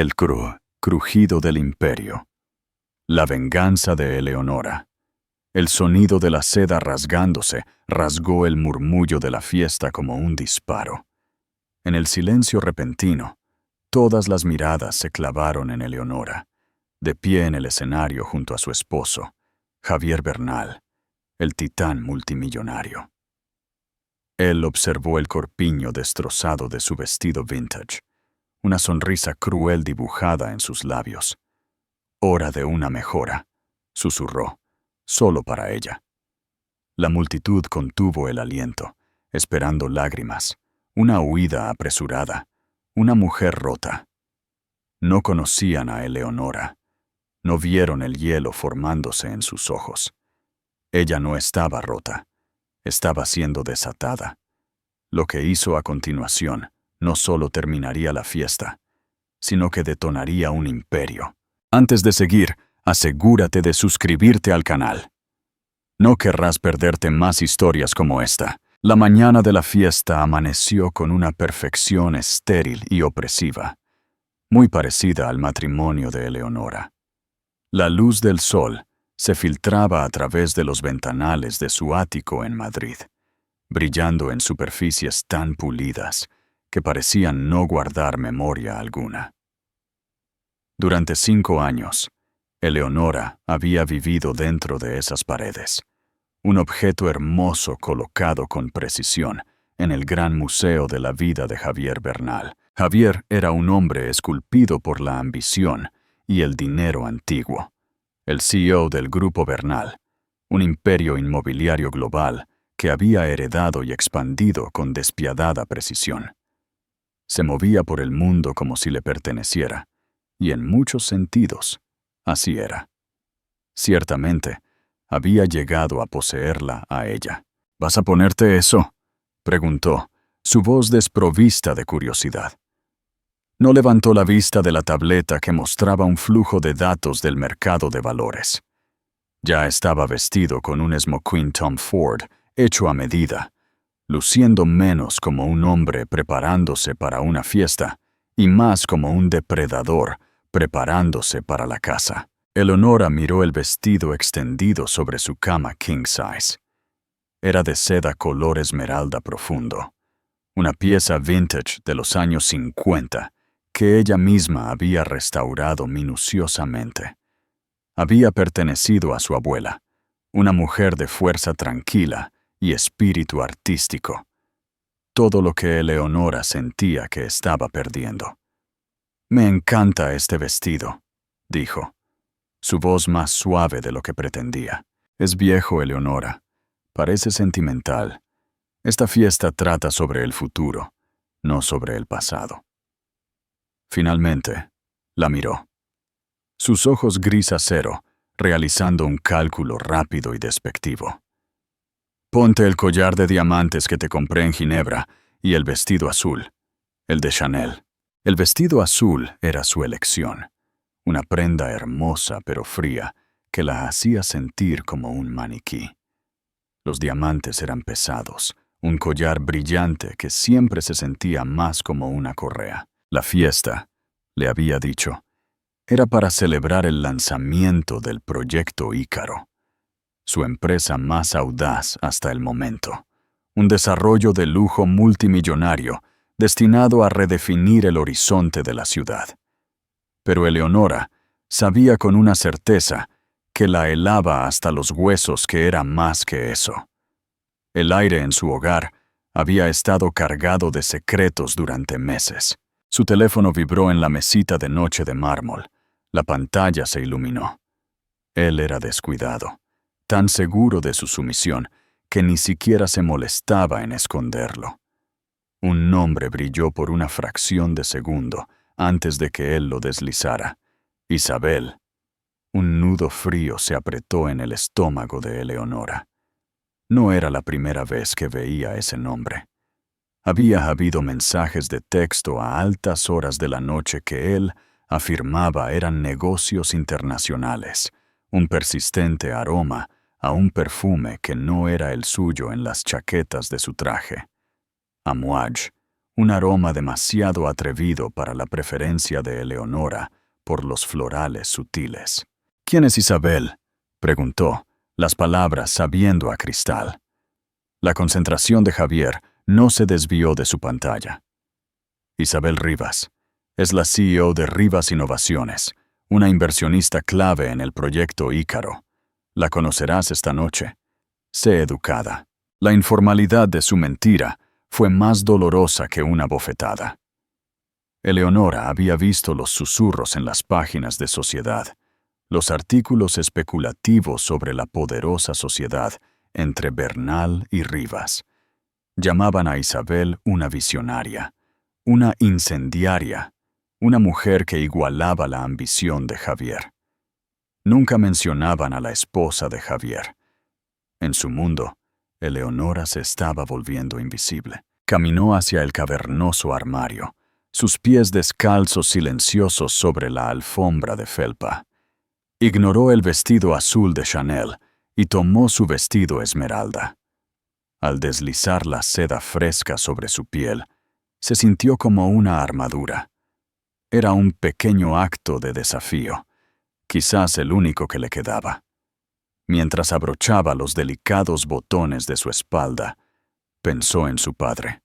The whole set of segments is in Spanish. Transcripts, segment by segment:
El crujido del imperio. La venganza de Eleonora. El sonido de la seda rasgándose rasgó el murmullo de la fiesta como un disparo. En el silencio repentino, todas las miradas se clavaron en Eleonora, de pie en el escenario junto a su esposo, Javier Bernal, el titán multimillonario. Él observó el corpiño destrozado de su vestido vintage, una sonrisa cruel dibujada en sus labios. «Hora de una mejora», susurró, solo para ella. La multitud contuvo el aliento, esperando lágrimas, una huida apresurada, una mujer rota. No conocían a Eleonora, no vieron el hielo formándose en sus ojos. Ella no estaba rota, estaba siendo desatada. Lo que hizo a continuación no solo terminaría la fiesta, sino que detonaría un imperio. Antes de seguir, asegúrate de suscribirte al canal. No querrás perderte más historias como esta. La mañana de la fiesta amaneció con una perfección estéril y opresiva, muy parecida al matrimonio de Eleonora. La luz del sol se filtraba a través de los ventanales de su ático en Madrid, brillando en superficies tan pulidas que parecían no guardar memoria alguna. Durante 5 años, Eleonora había vivido dentro de esas paredes, un objeto hermoso colocado con precisión en el gran museo de la vida de Javier Bernal. Javier era un hombre esculpido por la ambición y el dinero antiguo, el CEO del Grupo Bernal, un imperio inmobiliario global que había heredado y expandido con despiadada precisión. Se movía por el mundo como si le perteneciera, y en muchos sentidos, así era. Ciertamente, había llegado a poseerla a ella. «¿Vas a ponerte eso?», preguntó, su voz desprovista de curiosidad. No levantó la vista de la tableta que mostraba un flujo de datos del mercado de valores. Ya estaba vestido con un smoking Tom Ford hecho a medida, luciendo menos como un hombre preparándose para una fiesta y más como un depredador preparándose para la caza. Eleonora miró el vestido extendido sobre su cama king size. Era de seda color esmeralda profundo, una pieza vintage de los años 50 que ella misma había restaurado minuciosamente. Había pertenecido a su abuela, una mujer de fuerza tranquila y espíritu artístico. Todo lo que Eleonora sentía que estaba perdiendo. «Me encanta este vestido», dijo, su voz más suave de lo que pretendía. «Es viejo, Eleonora. Parece sentimental. Esta fiesta trata sobre el futuro, no sobre el pasado». Finalmente, la miró. Sus ojos gris acero, realizando un cálculo rápido y despectivo. «Ponte el collar de diamantes que te compré en Ginebra y el vestido azul, el de Chanel». El vestido azul era su elección, una prenda hermosa pero fría que la hacía sentir como un maniquí. Los diamantes eran pesados, un collar brillante que siempre se sentía más como una correa. La fiesta, le había dicho, era para celebrar el lanzamiento del proyecto Ícaro, su empresa más audaz hasta el momento, un desarrollo de lujo multimillonario destinado a redefinir el horizonte de la ciudad. Pero Eleonora sabía con una certeza que la helaba hasta los huesos que era más que eso. El aire en su hogar había estado cargado de secretos durante meses. Su teléfono vibró en la mesita de noche de mármol. La pantalla se iluminó. Él era descuidado, tan seguro de su sumisión que ni siquiera se molestaba en esconderlo. Un nombre brilló por una fracción de segundo antes de que él lo deslizara. Isabel. Un nudo frío se apretó en el estómago de Eleonora. No era la primera vez que veía ese nombre. Había habido mensajes de texto a altas horas de la noche que él afirmaba eran negocios internacionales, un persistente aroma a un perfume que no era el suyo en las chaquetas de su traje. Amouage, un aroma demasiado atrevido para la preferencia de Eleonora por los florales sutiles. «¿Quién es Isabel?», preguntó, las palabras sabiendo a cristal. La concentración de Javier no se desvió de su pantalla. «Isabel Rivas. Es la CEO de Rivas Innovaciones, una inversionista clave en el proyecto Ícaro. La conocerás esta noche. Sé educada». La informalidad de su mentira fue más dolorosa que una bofetada. Eleonora había visto los susurros en las páginas de Sociedad, los artículos especulativos sobre la poderosa sociedad entre Bernal y Rivas. Llamaban a Isabel una visionaria, una incendiaria, una mujer que igualaba la ambición de Javier. Nunca mencionaban a la esposa de Javier. En su mundo, Eleonora se estaba volviendo invisible. Caminó hacia el cavernoso armario, sus pies descalzos silenciosos sobre la alfombra de felpa. Ignoró el vestido azul de Chanel y tomó su vestido esmeralda. Al deslizar la seda fresca sobre su piel, se sintió como una armadura. Era un pequeño acto de desafío, quizás el único que le quedaba. Mientras abrochaba los delicados botones de su espalda, pensó en su padre.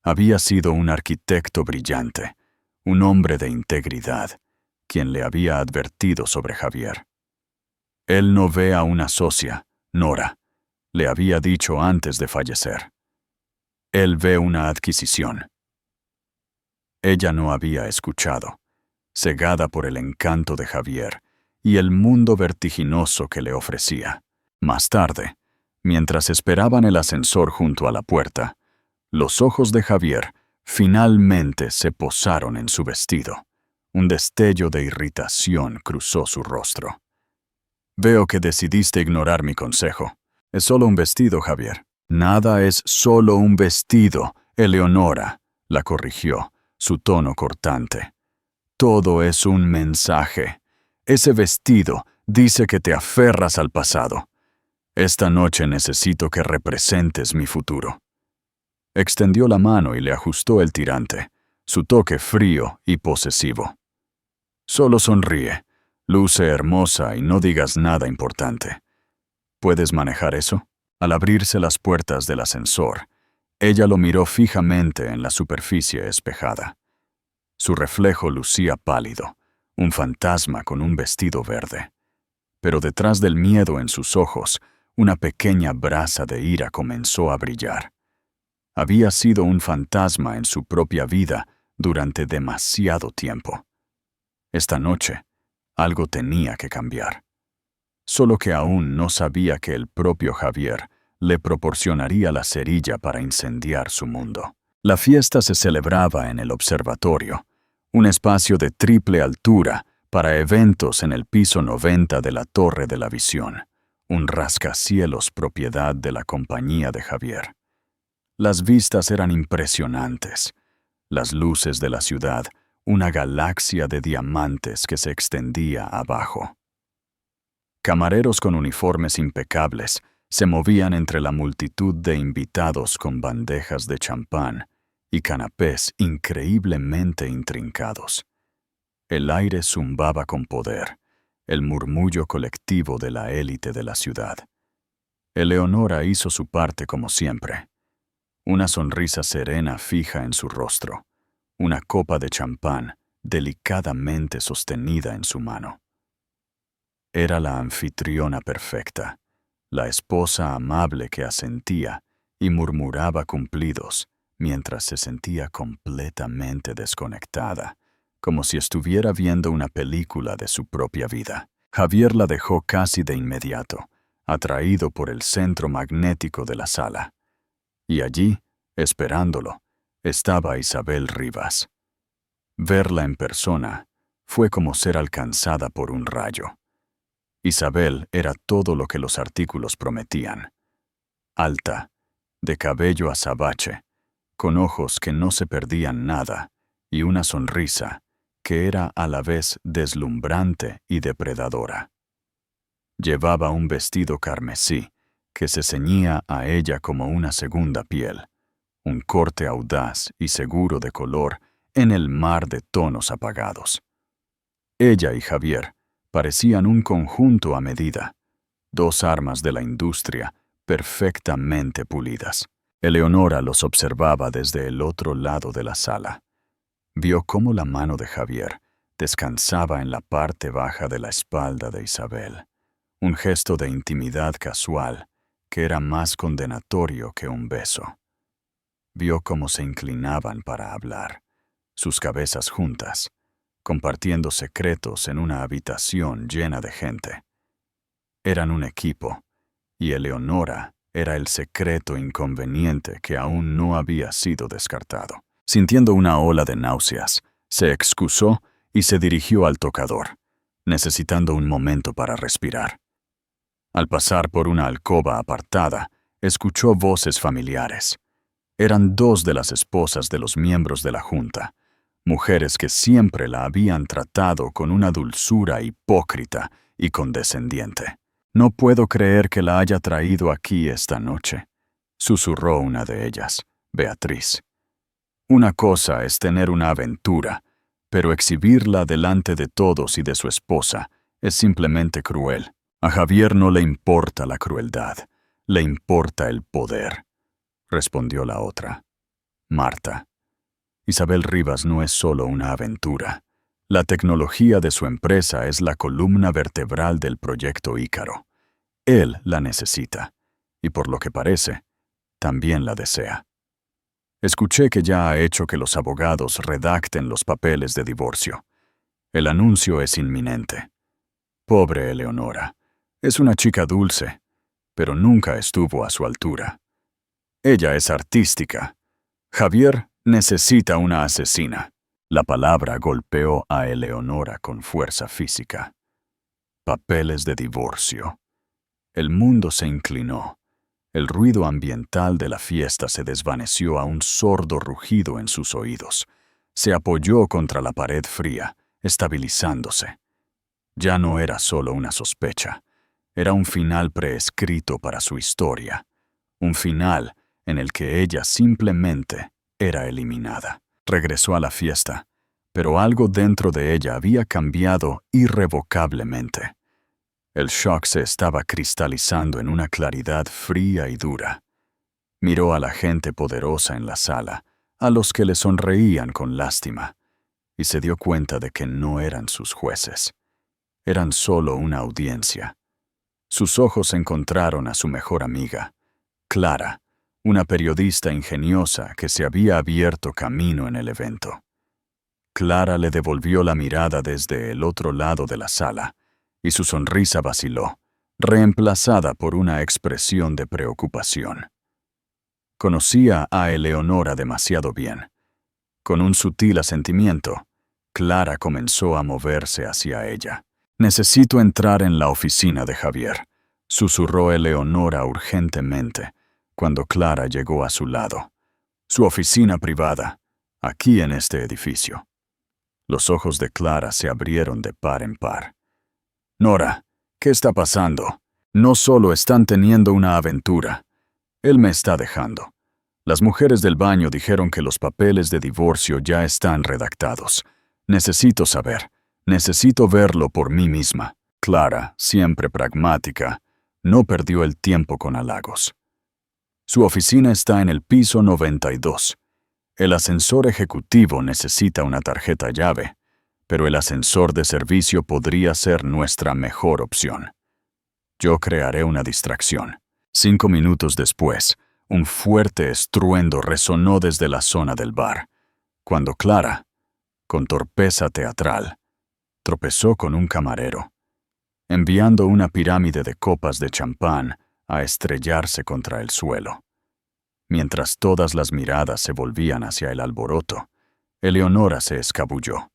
Había sido un arquitecto brillante, un hombre de integridad, quien le había advertido sobre Javier. Él no ve a una socia, Nora, le había dicho antes de fallecer. Él ve una adquisición. Ella no había escuchado, cegada por el encanto de Javier y el mundo vertiginoso que le ofrecía. Más tarde, mientras esperaban el ascensor junto a la puerta, los ojos de Javier finalmente se posaron en su vestido. Un destello de irritación cruzó su rostro. «Veo que decidiste ignorar mi consejo. Es solo un vestido, Javier». «Nada es solo un vestido, Eleonora», la corrigió, su tono cortante. «Todo es un mensaje. Ese vestido dice que te aferras al pasado. Esta noche necesito que representes mi futuro». Extendió la mano y le ajustó el tirante, su toque frío y posesivo. «Solo sonríe, luce hermosa y no digas nada importante. ¿Puedes manejar eso?». Al abrirse las puertas del ascensor, ella lo miró fijamente en la superficie espejada. Su reflejo lucía pálido, un fantasma con un vestido verde. Pero detrás del miedo en sus ojos, una pequeña brasa de ira comenzó a brillar. Había sido un fantasma en su propia vida durante demasiado tiempo. Esta noche, algo tenía que cambiar. Solo que aún no sabía que el propio Javier le proporcionaría la cerilla para incendiar su mundo. La fiesta se celebraba en el observatorio, un espacio de triple altura para eventos en el piso 90 de la Torre de la Visión, un rascacielos propiedad de la compañía de Javier. Las vistas eran impresionantes. Las luces de la ciudad, una galaxia de diamantes que se extendía abajo. Camareros con uniformes impecables se movían entre la multitud de invitados con bandejas de champán y canapés increíblemente intrincados. El aire zumbaba con poder, el murmullo colectivo de la élite de la ciudad. Eleonora hizo su parte como siempre. Una sonrisa serena fija en su rostro, una copa de champán delicadamente sostenida en su mano. Era la anfitriona perfecta, la esposa amable que asentía y murmuraba cumplidos mientras se sentía completamente desconectada, como si estuviera viendo una película de su propia vida. Javier la dejó casi de inmediato, atraído por el centro magnético de la sala. Y allí, esperándolo, estaba Isabel Rivas. Verla en persona fue como ser alcanzada por un rayo. Isabel era todo lo que los artículos prometían. Alta, de cabello azabache, con ojos que no se perdían nada y una sonrisa que era a la vez deslumbrante y depredadora. Llevaba un vestido carmesí que se ceñía a ella como una segunda piel, un corte audaz y seguro de color en el mar de tonos apagados. Ella y Javier parecían un conjunto a medida, dos armas de la industria perfectamente pulidas. Eleonora los observaba desde el otro lado de la sala. Vio cómo la mano de Javier descansaba en la parte baja de la espalda de Isabel, un gesto de intimidad casual que era más condenatorio que un beso. Vio cómo se inclinaban para hablar, sus cabezas juntas, compartiendo secretos en una habitación llena de gente. Eran un equipo, y Eleonora era el secreto inconveniente que aún no había sido descartado. Sintiendo una ola de náuseas, se excusó y se dirigió al tocador, necesitando un momento para respirar. Al pasar por una alcoba apartada, escuchó voces familiares. Eran dos de las esposas de los miembros de la junta, mujeres que siempre la habían tratado con una dulzura hipócrita y condescendiente. «No puedo creer que la haya traído aquí esta noche», susurró una de ellas, Beatriz. «Una cosa es tener una aventura, pero exhibirla delante de todos y de su esposa es simplemente cruel. A Javier no le importa la crueldad, le importa el poder», respondió la otra, Marta. «Isabel Rivas no es solo una aventura. La tecnología de su empresa es la columna vertebral del proyecto Ícaro. Él la necesita, y por lo que parece, también la desea. Escuché que ya ha hecho que los abogados redacten los papeles de divorcio. El anuncio es inminente. Pobre Eleonora. Es una chica dulce, pero nunca estuvo a su altura. Ella es artística. Javier necesita una asesina». La palabra golpeó a Eleonora con fuerza física. Papeles de divorcio. El mundo se inclinó. El ruido ambiental de la fiesta se desvaneció a un sordo rugido en sus oídos. Se apoyó contra la pared fría, estabilizándose. Ya no era solo una sospecha. Era un final preescrito para su historia. Un final en el que ella simplemente era eliminada. Regresó a la fiesta, pero algo dentro de ella había cambiado irrevocablemente. El shock se estaba cristalizando en una claridad fría y dura. Miró a la gente poderosa en la sala, a los que le sonreían con lástima, y se dio cuenta de que no eran sus jueces. Eran solo una audiencia. Sus ojos encontraron a su mejor amiga, Clara, una periodista ingeniosa que se había abierto camino en el evento. Clara le devolvió la mirada desde el otro lado de la sala, y su sonrisa vaciló, reemplazada por una expresión de preocupación. Conocía a Eleonora demasiado bien. Con un sutil asentimiento, Clara comenzó a moverse hacia ella. «Necesito entrar en la oficina de Javier», susurró Eleonora urgentemente, cuando Clara llegó a su lado. «Su oficina privada, aquí en este edificio». Los ojos de Clara se abrieron de par en par. «Nora, ¿qué está pasando? No solo están teniendo una aventura. Él me está dejando. Las mujeres del baño dijeron que los papeles de divorcio ya están redactados. Necesito saber. Necesito verlo por mí misma». Clara, siempre pragmática, no perdió el tiempo con halagos. «Su oficina está en el piso 92. El ascensor ejecutivo necesita una tarjeta llave, pero el ascensor de servicio podría ser nuestra mejor opción. Yo crearé una distracción». 5 minutos después, un fuerte estruendo resonó desde la zona del bar, cuando Clara, con torpeza teatral, tropezó con un camarero, enviando una pirámide de copas de champán a estrellarse contra el suelo. Mientras todas las miradas se volvían hacia el alboroto, Eleonora se escabulló,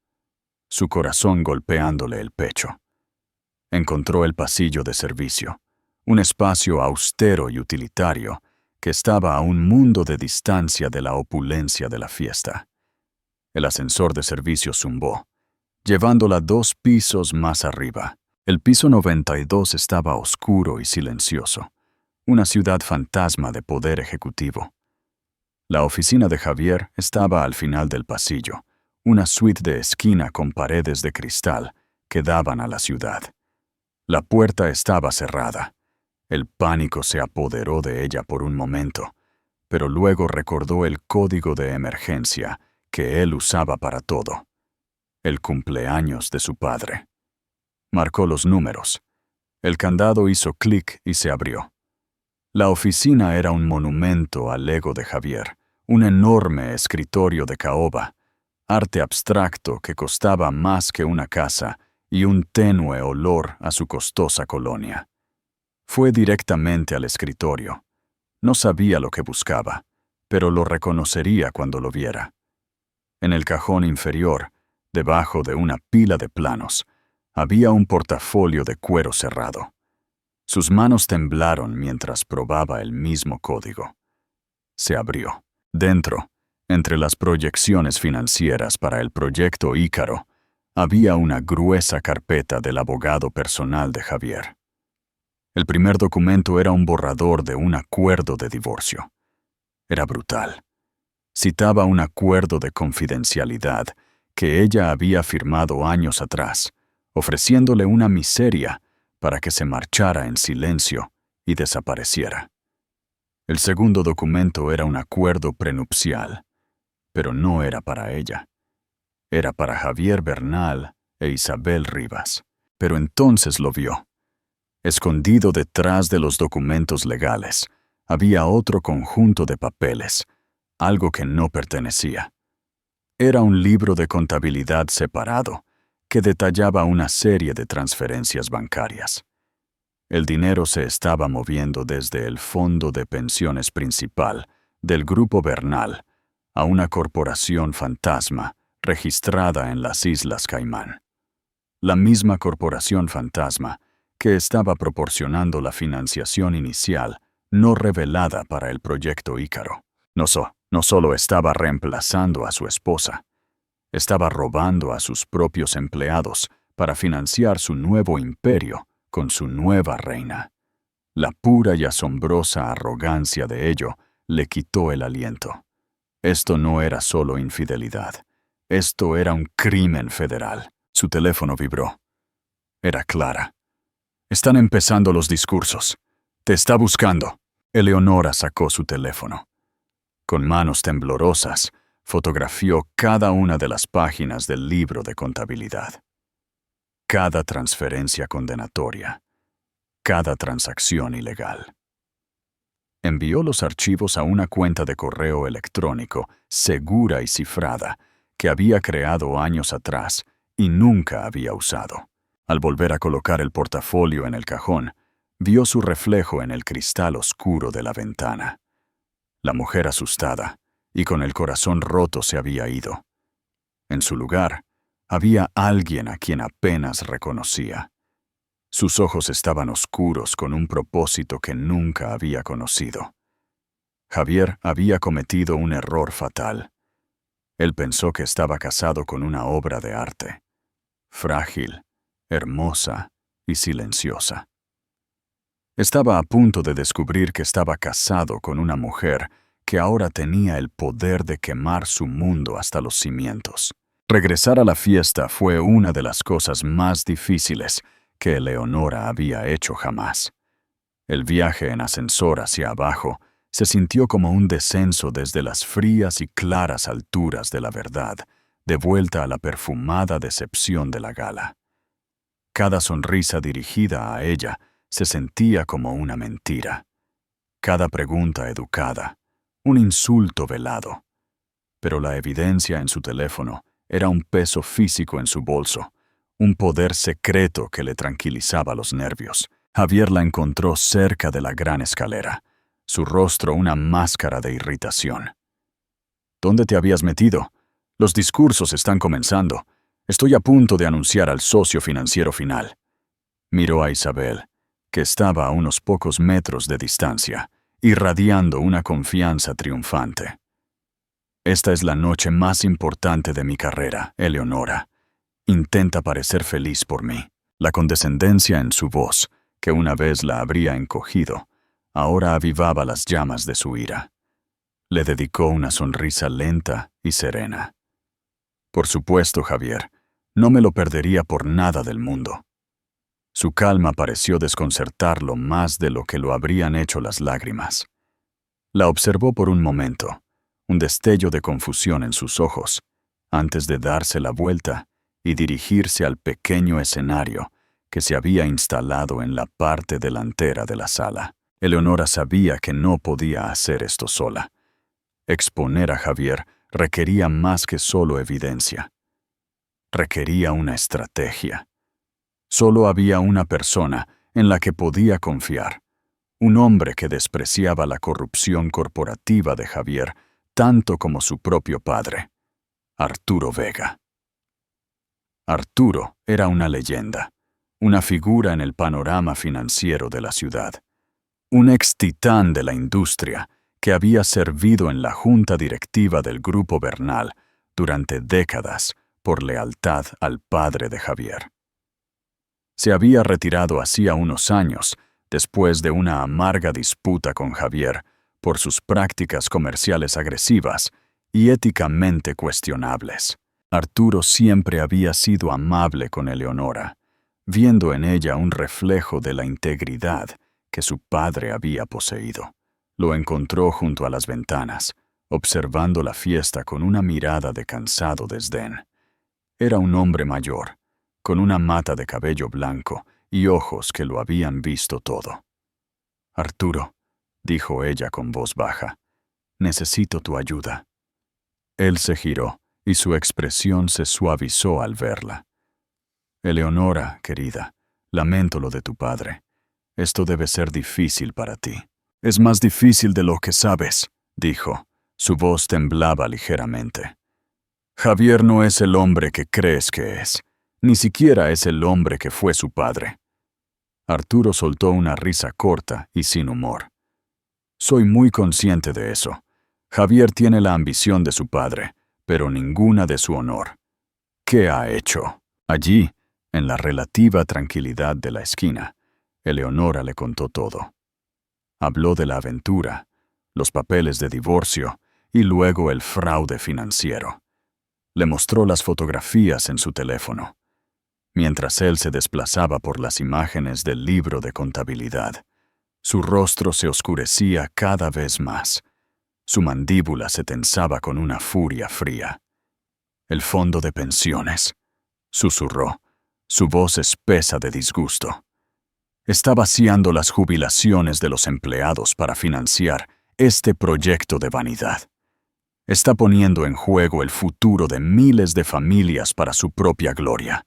su corazón golpeándole el pecho. Encontró el pasillo de servicio, un espacio austero y utilitario que estaba a un mundo de distancia de la opulencia de la fiesta. El ascensor de servicio zumbó, llevándola 2 pisos más arriba. El piso 92 estaba oscuro y silencioso, una ciudad fantasma de poder ejecutivo. La oficina de Javier estaba al final del pasillo, una suite de esquina con paredes de cristal que daban a la ciudad. La puerta estaba cerrada. El pánico se apoderó de ella por un momento, pero luego recordó el código de emergencia que él usaba para todo: el cumpleaños de su padre. Marcó los números. El candado hizo clic y se abrió. La oficina era un monumento al ego de Javier, un enorme escritorio de caoba, arte abstracto que costaba más que una casa y un tenue olor a su costosa colonia. Fue directamente al escritorio. No sabía lo que buscaba, pero lo reconocería cuando lo viera. En el cajón inferior, debajo de una pila de planos, había un portafolio de cuero cerrado. Sus manos temblaron mientras probaba el mismo código. Se abrió. Dentro, entre las proyecciones financieras para el proyecto Ícaro, había una gruesa carpeta del abogado personal de Javier. El primer documento era un borrador de un acuerdo de divorcio. Era brutal. Citaba un acuerdo de confidencialidad que ella había firmado años atrás, ofreciéndole una miseria para que se marchara en silencio y desapareciera. El segundo documento era un acuerdo prenupcial, pero no era para ella. Era para Javier Bernal e Isabel Rivas. Pero entonces lo vio. Escondido detrás de los documentos legales, había otro conjunto de papeles, algo que no pertenecía. Era un libro de contabilidad separado que detallaba una serie de transferencias bancarias. El dinero se estaba moviendo desde el fondo de pensiones principal del Grupo Bernal a una corporación fantasma registrada en las Islas Caimán. La misma corporación fantasma que estaba proporcionando la financiación inicial no revelada para el proyecto Ícaro. No solo estaba reemplazando a su esposa, estaba robando a sus propios empleados para financiar su nuevo imperio con su nueva reina. La pura y asombrosa arrogancia de ello le quitó el aliento. Esto no era solo infidelidad. Esto era un crimen federal. Su teléfono vibró. Era Clara. «Están empezando los discursos. Te está buscando». Eleonora sacó su teléfono. Con manos temblorosas, fotografió cada una de las páginas del libro de contabilidad. Cada transferencia condenatoria. Cada transacción ilegal. Envió los archivos a una cuenta de correo electrónico segura y cifrada que había creado años atrás y nunca había usado. Al volver a colocar el portafolio en el cajón, vio su reflejo en el cristal oscuro de la ventana. La mujer asustada y con el corazón roto se había ido. En su lugar, había alguien a quien apenas reconocía. Sus ojos estaban oscuros con un propósito que nunca había conocido. Javier había cometido un error fatal. Él pensó que estaba casado con una obra de arte, frágil, hermosa y silenciosa. Estaba a punto de descubrir que estaba casado con una mujer que ahora tenía el poder de quemar su mundo hasta los cimientos. Regresar a la fiesta fue una de las cosas más difíciles que Eleonora había hecho jamás. El viaje en ascensor hacia abajo se sintió como un descenso desde las frías y claras alturas de la verdad, de vuelta a la perfumada decepción de la gala. Cada sonrisa dirigida a ella se sentía como una mentira. Cada pregunta educada, un insulto velado. Pero la evidencia en su teléfono era un peso físico en su bolso, un poder secreto que le tranquilizaba los nervios. Javier la encontró cerca de la gran escalera, su rostro una máscara de irritación. «¿Dónde te habías metido? Los discursos están comenzando. Estoy a punto de anunciar al socio financiero final». Miró a Isabel, que estaba a unos pocos metros de distancia, irradiando una confianza triunfante. «Esta es la noche más importante de mi carrera, Eleonora. Intenta parecer feliz por mí». La condescendencia en su voz, que una vez la habría encogido, ahora avivaba las llamas de su ira. Le dedicó una sonrisa lenta y serena. Por supuesto, Javier, no me lo perdería por nada del mundo. Su calma pareció desconcertarlo más de lo que lo habrían hecho las lágrimas. La observó por un momento, un destello de confusión en sus ojos, antes de darse la vuelta y dirigirse al pequeño escenario que se había instalado en la parte delantera de la sala. Eleonora sabía que no podía hacer esto sola. Exponer a Javier requería más que solo evidencia. Requería una estrategia. Solo había una persona en la que podía confiar, un hombre que despreciaba la corrupción corporativa de Javier tanto como su propio padre, Arturo Vega. Arturo era una leyenda, una figura en el panorama financiero de la ciudad, un ex titán de la industria que había servido en la junta directiva del Grupo Bernal durante décadas por lealtad al padre de Javier. Se había retirado hacía unos años, después de una amarga disputa con Javier por sus prácticas comerciales agresivas y éticamente cuestionables. Arturo siempre había sido amable con Eleonora, viendo en ella un reflejo de la integridad que su padre había poseído. Lo encontró junto a las ventanas, observando la fiesta con una mirada de cansado desdén. Era un hombre mayor, con una mata de cabello blanco y ojos que lo habían visto todo. «Arturo», dijo ella con voz baja, «necesito tu ayuda». Él se giró y su expresión se suavizó al verla. «Eleonora, querida, lamento lo de tu padre. Esto debe ser difícil para ti». «Es más difícil de lo que sabes», dijo. Su voz temblaba ligeramente. «Javier no es el hombre que crees que es. Ni siquiera es el hombre que fue su padre». Arturo soltó una risa corta y sin humor. «Soy muy consciente de eso. Javier tiene la ambición de su padre, pero ninguna de su honor. ¿Qué ha hecho?» Allí, en la relativa tranquilidad de la esquina, Eleonora le contó todo. Habló de la aventura, los papeles de divorcio y luego el fraude financiero. Le mostró las fotografías en su teléfono, mientras él se desplazaba por las imágenes del libro de contabilidad. Su rostro se oscurecía cada vez más. Su mandíbula se tensaba con una furia fría. «El fondo de pensiones», susurró, su voz espesa de disgusto. «Está vaciando las jubilaciones de los empleados para financiar este proyecto de vanidad. Está poniendo en juego el futuro de miles de familias para su propia gloria.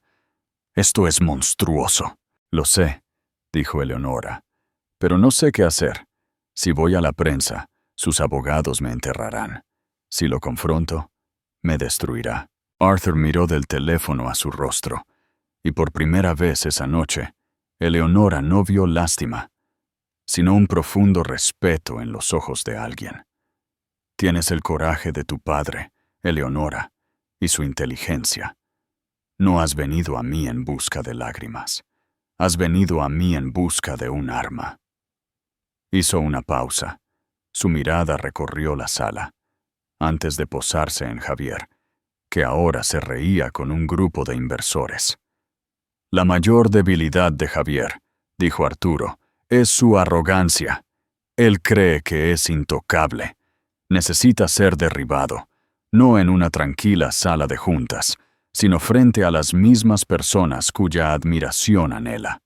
Esto es monstruoso». «Lo sé», dijo Eleonora, «pero no sé qué hacer. Si voy a la prensa, sus abogados me enterrarán. Si lo confronto, me destruirá». Arthur miró del teléfono a su rostro, y por primera vez esa noche, Eleonora no vio lástima, sino un profundo respeto en los ojos de alguien. «Tienes el coraje de tu padre, Eleonora, y su inteligencia. No has venido a mí en busca de lágrimas. Has venido a mí en busca de un arma». Hizo una pausa. Su mirada recorrió la sala, antes de posarse en Javier, que ahora se reía con un grupo de inversores. «La mayor debilidad de Javier», dijo Arturo, «es su arrogancia. Él cree que es intocable. Necesita ser derribado, no en una tranquila sala de juntas, sino frente a las mismas personas cuya admiración anhela.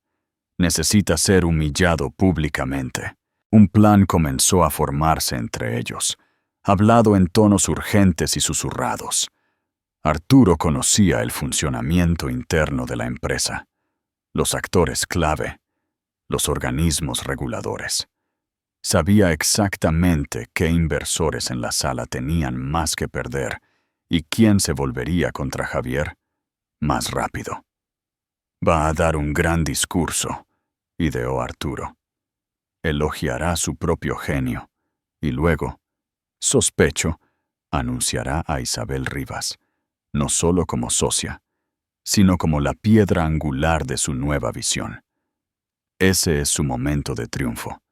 Necesita ser humillado públicamente». Un plan comenzó a formarse entre ellos, hablado en tonos urgentes y susurrados. Arturo conocía el funcionamiento interno de la empresa, los actores clave, los organismos reguladores. Sabía exactamente qué inversores en la sala tenían más que perder y quién se volvería contra Javier más rápido. «Va a dar un gran discurso», ideó Arturo. «Elogiará su propio genio y luego, sospecho, anunciará a Isabel Rivas, no solo como socia, sino como la piedra angular de su nueva visión. Ese es su momento de triunfo,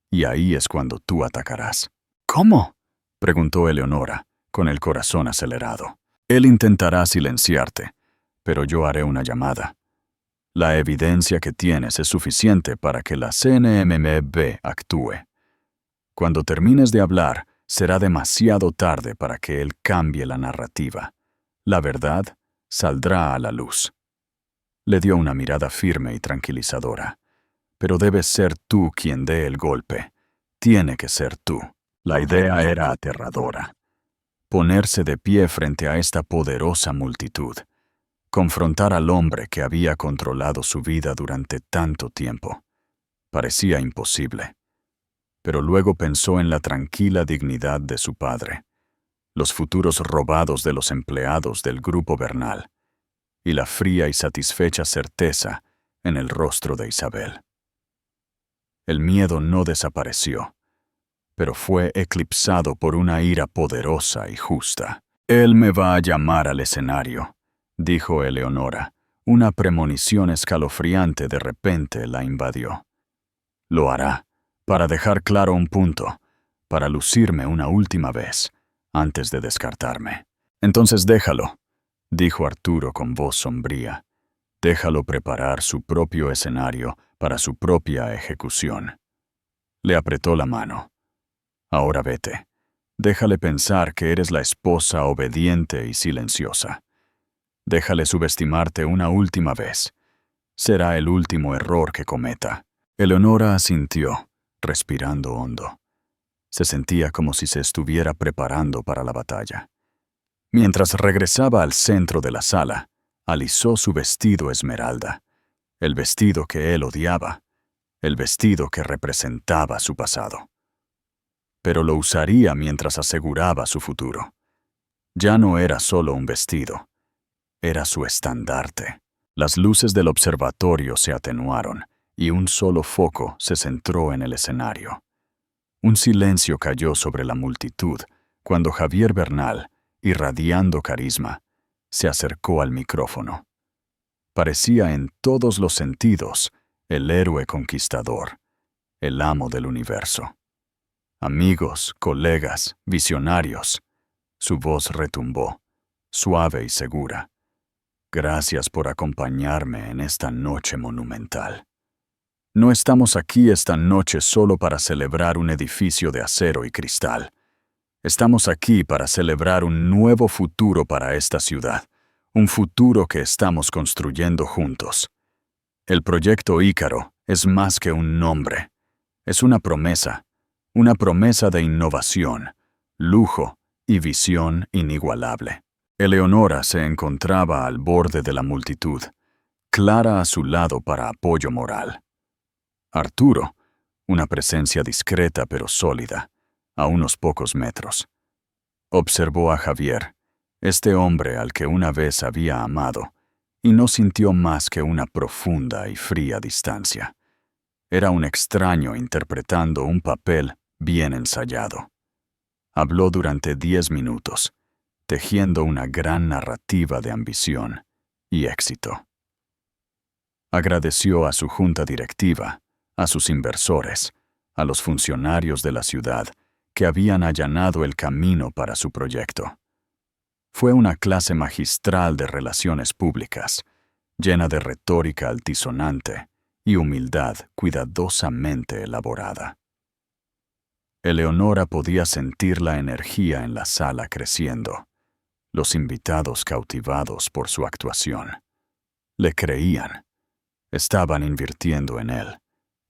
y ahí es cuando tú atacarás». «¿Cómo?», preguntó Eleonora, con el corazón acelerado. Él intentará silenciarte, pero yo haré una llamada. La evidencia que tienes es suficiente para que la CNMB actúe. Cuando termines de hablar, será demasiado tarde para que él cambie la narrativa. La verdad saldrá a la luz. Le dio una mirada firme y tranquilizadora. Pero debes ser tú quien dé el golpe. Tiene que ser tú. La idea era aterradora. Ponerse de pie frente a esta poderosa multitud. Confrontar al hombre que había controlado su vida durante tanto tiempo. Parecía imposible. Pero luego pensó en la tranquila dignidad de su padre, los futuros robados de los empleados del Grupo Bernal, y la fría y satisfecha certeza en el rostro de Isabel. El miedo no desapareció, pero fue eclipsado por una ira poderosa y justa. «Él me va a llamar al escenario», dijo Eleonora. Una premonición escalofriante de repente la invadió. «Lo hará, para dejar claro un punto, para lucirme una última vez, antes de descartarme». «Entonces déjalo», dijo Arturo con voz sombría. «Déjalo preparar su propio escenario para su propia ejecución». Le apretó la mano. «Ahora vete. Déjale pensar que eres la esposa obediente y silenciosa. Déjale subestimarte una última vez. Será el último error que cometa». Eleonora asintió, respirando hondo. Se sentía como si se estuviera preparando para la batalla. Mientras regresaba al centro de la sala, alisó su vestido esmeralda, el vestido que él odiaba, el vestido que representaba su pasado. Pero lo usaría mientras aseguraba su futuro. Ya no era solo un vestido, era su estandarte. Las luces del observatorio se atenuaron y un solo foco se centró en el escenario. Un silencio cayó sobre la multitud cuando Javier Bernal, irradiando carisma, se acercó al micrófono. Parecía en todos los sentidos el héroe conquistador, el amo del universo. Amigos, colegas, visionarios, su voz retumbó, suave y segura. «Gracias por acompañarme en esta noche monumental. No estamos aquí esta noche solo para celebrar un edificio de acero y cristal. Estamos aquí para celebrar un nuevo futuro para esta ciudad, un futuro que estamos construyendo juntos. El proyecto Ícaro es más que un nombre. Es una promesa de innovación, lujo y visión inigualable». Eleonora se encontraba al borde de la multitud, Clara a su lado para apoyo moral. Arturo, una presencia discreta pero sólida, a unos pocos metros. Observó a Javier, este hombre al que una vez había amado, y no sintió más que una profunda y fría distancia. Era un extraño interpretando un papel bien ensayado. Habló durante 10 minutos, tejiendo una gran narrativa de ambición y éxito. Agradeció a su junta directiva, a sus inversores, a los funcionarios de la ciudad que habían allanado el camino para su proyecto. Fue una clase magistral de relaciones públicas, llena de retórica altisonante y humildad cuidadosamente elaborada. Eleonora podía sentir la energía en la sala creciendo, los invitados cautivados por su actuación. Le creían, estaban invirtiendo en él,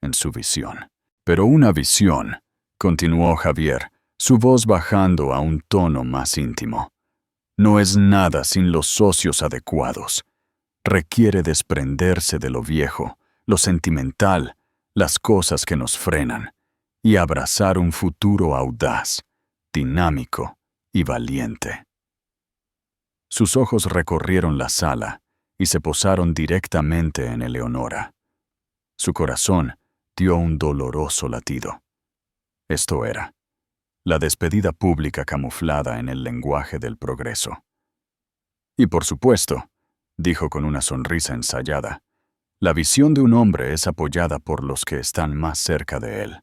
en su visión. «Pero una visión», continuó Javier, su voz bajando a un tono más íntimo, «no es nada sin los socios adecuados. Requiere desprenderse de lo viejo, lo sentimental, las cosas que nos frenan, y abrazar un futuro audaz, dinámico y valiente». Sus ojos recorrieron la sala y se posaron directamente en Eleonora. Su corazón dio un doloroso latido. Esto era la despedida pública camuflada en el lenguaje del progreso. «Y por supuesto», dijo con una sonrisa ensayada, «la visión de un hombre es apoyada por los que están más cerca de él.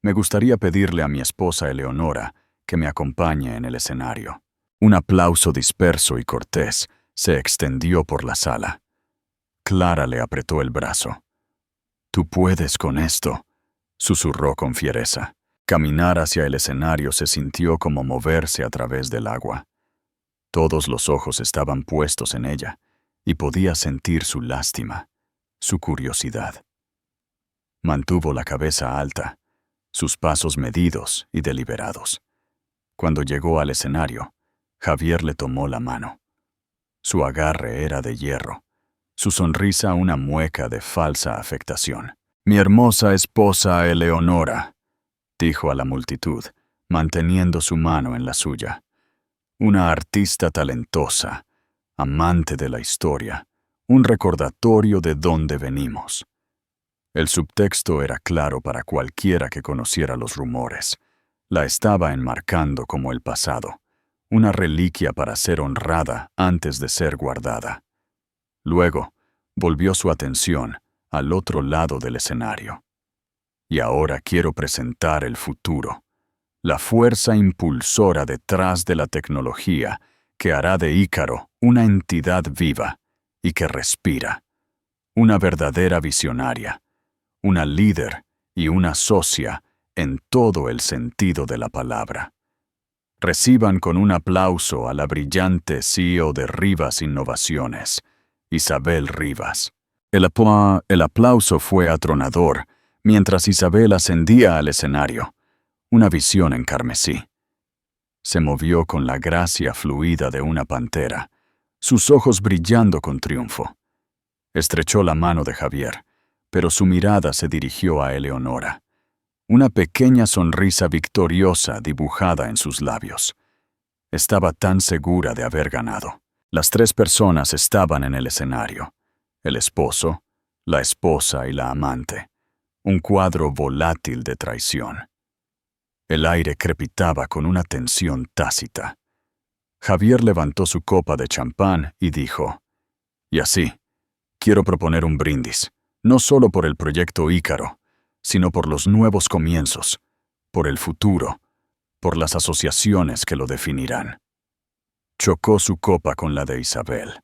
Me gustaría pedirle a mi esposa Eleonora que me acompañe en el escenario. Un aplauso disperso y cortés se extendió por la sala. Clara le apretó el brazo. «Tú puedes con esto», susurró con fiereza. Caminar hacia el escenario se sintió como moverse a través del agua. Todos los ojos estaban puestos en ella, y podía sentir su lástima, su curiosidad. Mantuvo la cabeza alta, sus pasos medidos y deliberados. Cuando llegó al escenario, Javier le tomó la mano. Su agarre era de hierro, su sonrisa una mueca de falsa afectación. «Mi hermosa esposa Eleonora», dijo a la multitud, manteniendo su mano en la suya. «Una artista talentosa, amante de la historia, un recordatorio de dónde venimos». El subtexto era claro para cualquiera que conociera los rumores. La estaba enmarcando como el pasado, una reliquia para ser honrada antes de ser guardada. Luego, volvió su atención al otro lado del escenario. «Y ahora quiero presentar el futuro, la fuerza impulsora detrás de la tecnología que hará de Ícaro una entidad viva y que respira, una verdadera visionaria, una líder y una socia en todo el sentido de la palabra. Reciban con un aplauso a la brillante CEO de Rivas Innovaciones, Isabel Rivas». El aplauso fue atronador mientras Isabel ascendía al escenario, una visión en carmesí. Se movió con la gracia fluida de una pantera, sus ojos brillando con triunfo. Estrechó la mano de Javier, pero su mirada se dirigió a Eleonora. Una pequeña sonrisa victoriosa dibujada en sus labios. Estaba tan segura de haber ganado. Las tres personas estaban en el escenario: el esposo, la esposa y la amante. Un cuadro volátil de traición. El aire crepitaba con una tensión tácita. Javier levantó su copa de champán y dijo: «Y así, quiero proponer un brindis, no solo por el proyecto Ícaro, sino por los nuevos comienzos, por el futuro, por las asociaciones que lo definirán». Chocó su copa con la de Isabel.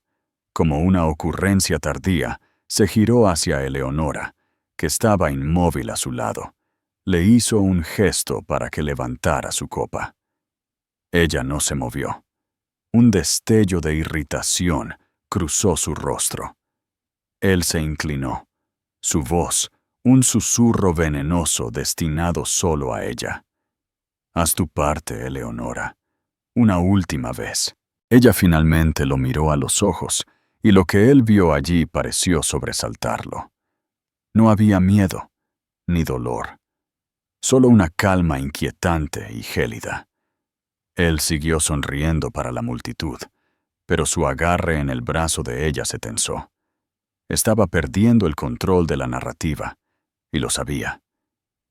Como una ocurrencia tardía, se giró hacia Eleonora, que estaba inmóvil a su lado. Le hizo un gesto para que levantara su copa. Ella no se movió. Un destello de irritación cruzó su rostro. Él se inclinó. Su voz, un susurro venenoso destinado solo a ella. «Haz tu parte, Eleonora. Una última vez». Ella finalmente lo miró a los ojos, y lo que él vio allí pareció sobresaltarlo. No había miedo, ni dolor. Solo una calma inquietante y gélida. Él siguió sonriendo para la multitud, pero su agarre en el brazo de ella se tensó. Estaba perdiendo el control de la narrativa, y lo sabía.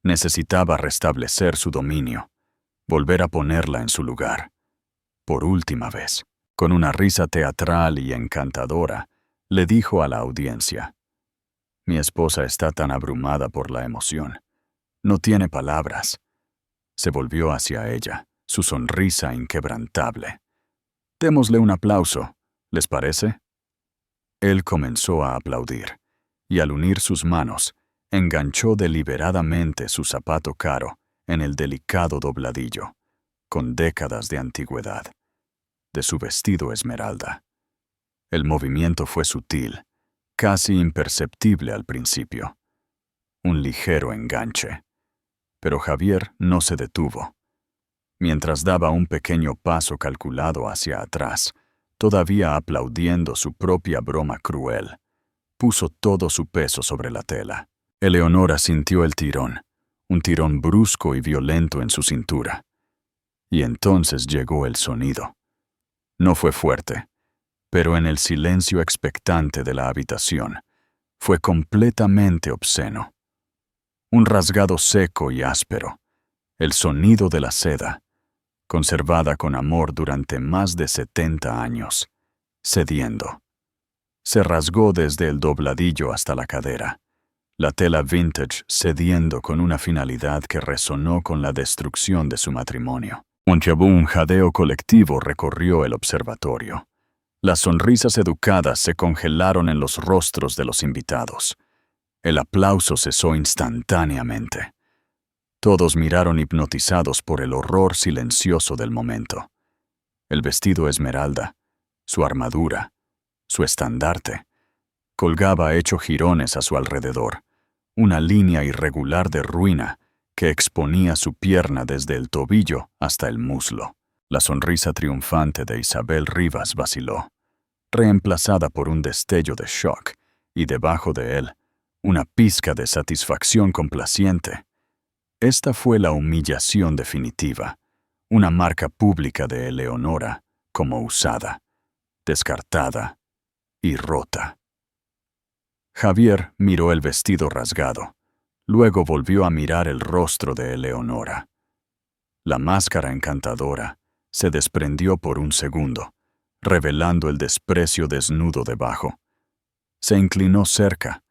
Necesitaba restablecer su dominio, volver a ponerla en su lugar. Por última vez, con una risa teatral y encantadora, le dijo a la audiencia: «Mi esposa está tan abrumada por la emoción. No tiene palabras». Se volvió hacia ella, su sonrisa inquebrantable. «Démosle un aplauso, ¿les parece?». Él comenzó a aplaudir, y al unir sus manos, enganchó deliberadamente su zapato caro en el delicado dobladillo, con décadas de antigüedad, de su vestido esmeralda. El movimiento fue sutil, casi imperceptible al principio. Un ligero enganche. Pero Javier no se detuvo. Mientras daba un pequeño paso calculado hacia atrás, todavía aplaudiendo su propia broma cruel, puso todo su peso sobre la tela. Eleonora sintió el tirón, un tirón brusco y violento en su cintura. Y entonces llegó el sonido. No fue fuerte, pero en el silencio expectante de la habitación, fue completamente obsceno. Un rasgado seco y áspero, el sonido de la seda, conservada con amor durante más de 70 años, cediendo. Se rasgó desde el dobladillo hasta la cadera, la tela vintage cediendo con una finalidad que resonó con la destrucción de su matrimonio. Un jadeo colectivo recorrió el observatorio. Las sonrisas educadas se congelaron en los rostros de los invitados. El aplauso cesó instantáneamente. Todos miraron hipnotizados por el horror silencioso del momento. El vestido esmeralda, su armadura, su estandarte, colgaba hecho jirones a su alrededor, una línea irregular de ruina que exponía su pierna desde el tobillo hasta el muslo. La sonrisa triunfante de Isabel Rivas vaciló, reemplazada por un destello de shock, y debajo de él, una pizca de satisfacción complaciente. Esta fue la humillación definitiva, una marca pública de Eleonora como usada, descartada y rota. Javier miró el vestido rasgado. Luego volvió a mirar el rostro de Eleonora. La máscara encantadora se desprendió por un segundo, revelando el desprecio desnudo debajo. Se inclinó cerca,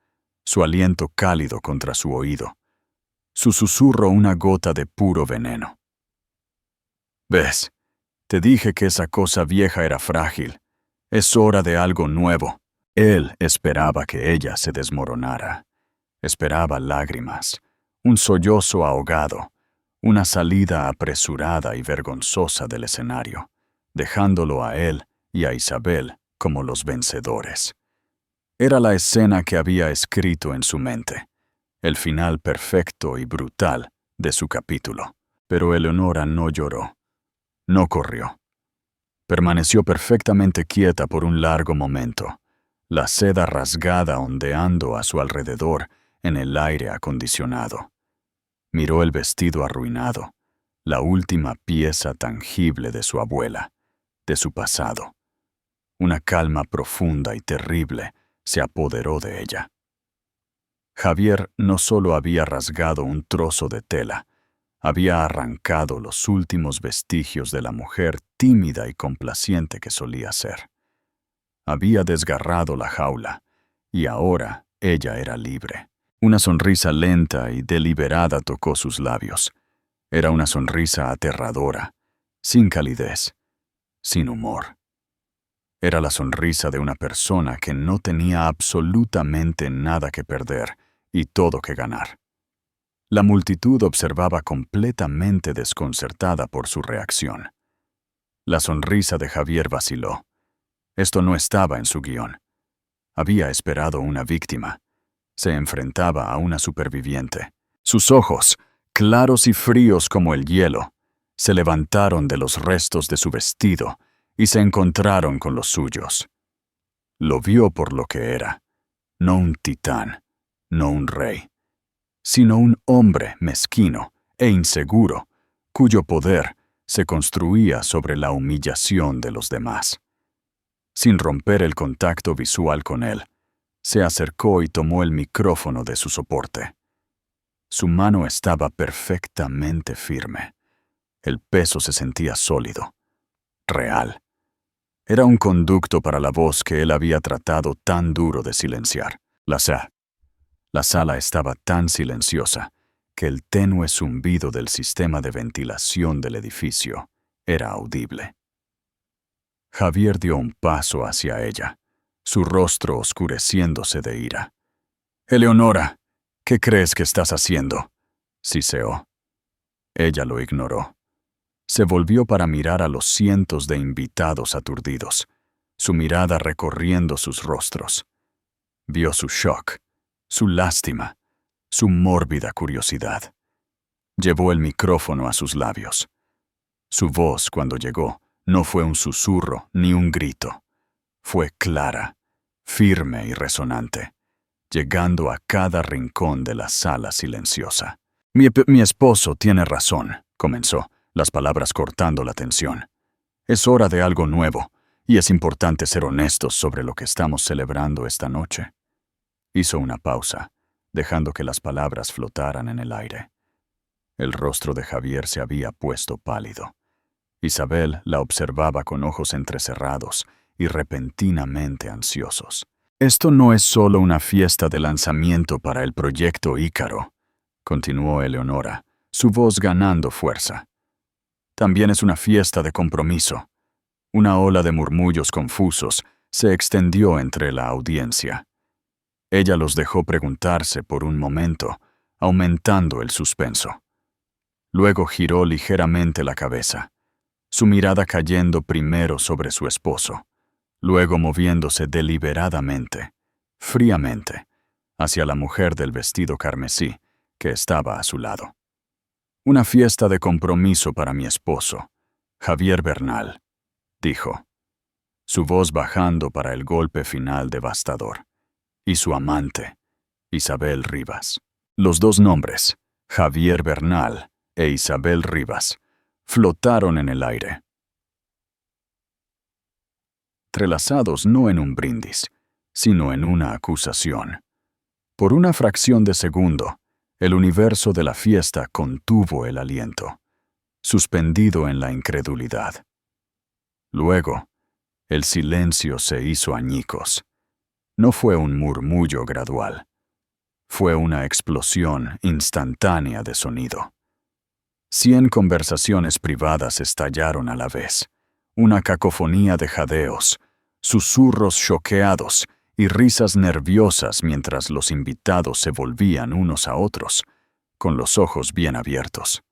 su aliento cálido contra su oído. Su susurro una gota de puro veneno. «¿Ves? Te dije que esa cosa vieja era frágil. Es hora de algo nuevo». Él esperaba que ella se desmoronara. Esperaba lágrimas, un sollozo ahogado, una salida apresurada y vergonzosa del escenario, dejándolo a él y a Isabel como los vencedores. Era la escena que había escrito en su mente, el final perfecto y brutal de su capítulo. Pero Eleonora no lloró, no corrió. Permaneció perfectamente quieta por un largo momento, la seda rasgada ondeando a su alrededor en el aire acondicionado. Miró el vestido arruinado, la última pieza tangible de su abuela, de su pasado. Una calma profunda y terrible se apoderó de ella. Javier no solo había rasgado un trozo de tela, había arrancado los últimos vestigios de la mujer tímida y complaciente que solía ser. Había desgarrado la jaula, y ahora ella era libre. Una sonrisa lenta y deliberada tocó sus labios. Era una sonrisa aterradora, sin calidez, sin humor. Era la sonrisa de una persona que no tenía absolutamente nada que perder y todo que ganar. La multitud observaba completamente desconcertada por su reacción. La sonrisa de Javier vaciló. Esto no estaba en su guión. Había esperado una víctima. Se enfrentaba a una superviviente. Sus ojos, claros y fríos como el hielo, se levantaron de los restos de su vestido y se encontraron con los suyos. Lo vio por lo que era, no un titán, no un rey, sino un hombre mezquino e inseguro, cuyo poder se construía sobre la humillación de los demás. Sin romper el contacto visual con él, se acercó y tomó el micrófono de su soporte. Su mano estaba perfectamente firme. El peso se sentía sólido, real. Era un conducto para la voz que él había tratado tan duro de silenciar. La sala estaba tan silenciosa que el tenue zumbido del sistema de ventilación del edificio era audible. Javier dio un paso hacia ella, su rostro oscureciéndose de ira. «Eleonora, ¿qué crees que estás haciendo?», siseó. Ella lo ignoró. Se volvió para mirar a los cientos de invitados aturdidos, su mirada recorriendo sus rostros. Vio su shock, su lástima, su mórbida curiosidad. Llevó el micrófono a sus labios. Su voz, cuando llegó, no fue un susurro ni un grito. Fue clara, firme y resonante, llegando a cada rincón de la sala silenciosa. Mi esposo tiene razón», comenzó, las palabras cortando la tensión. «Es hora de algo nuevo, y es importante ser honestos sobre lo que estamos celebrando esta noche». Hizo una pausa, dejando que las palabras flotaran en el aire. El rostro de Javier se había puesto pálido. Isabel la observaba con ojos entrecerrados y repentinamente ansiosos. «Esto no es solo una fiesta de lanzamiento para el proyecto Ícaro», continuó Eleonora, su voz ganando fuerza. También es una fiesta de compromiso. Una ola de murmullos confusos se extendió entre la audiencia. Ella los dejó preguntarse por un momento, aumentando el suspenso. Luego giró ligeramente la cabeza, su mirada cayendo primero sobre su esposo, luego moviéndose deliberadamente, fríamente, hacia la mujer del vestido carmesí que estaba a su lado. Una fiesta de compromiso para mi esposo, Javier Bernal, dijo, su voz bajando para el golpe final devastador, y su amante, Isabel Rivas. Los dos nombres, Javier Bernal e Isabel Rivas, flotaron en el aire, entrelazados no en un brindis, sino en una acusación. Por una fracción de segundo, el universo de la fiesta contuvo el aliento, suspendido en la incredulidad. Luego, el silencio se hizo añicos. No fue un murmullo gradual. Fue una explosión instantánea de sonido. 100 conversaciones privadas estallaron a la vez. Una cacofonía de jadeos, susurros choqueados y risas nerviosas mientras los invitados se volvían unos a otros, con los ojos bien abiertos.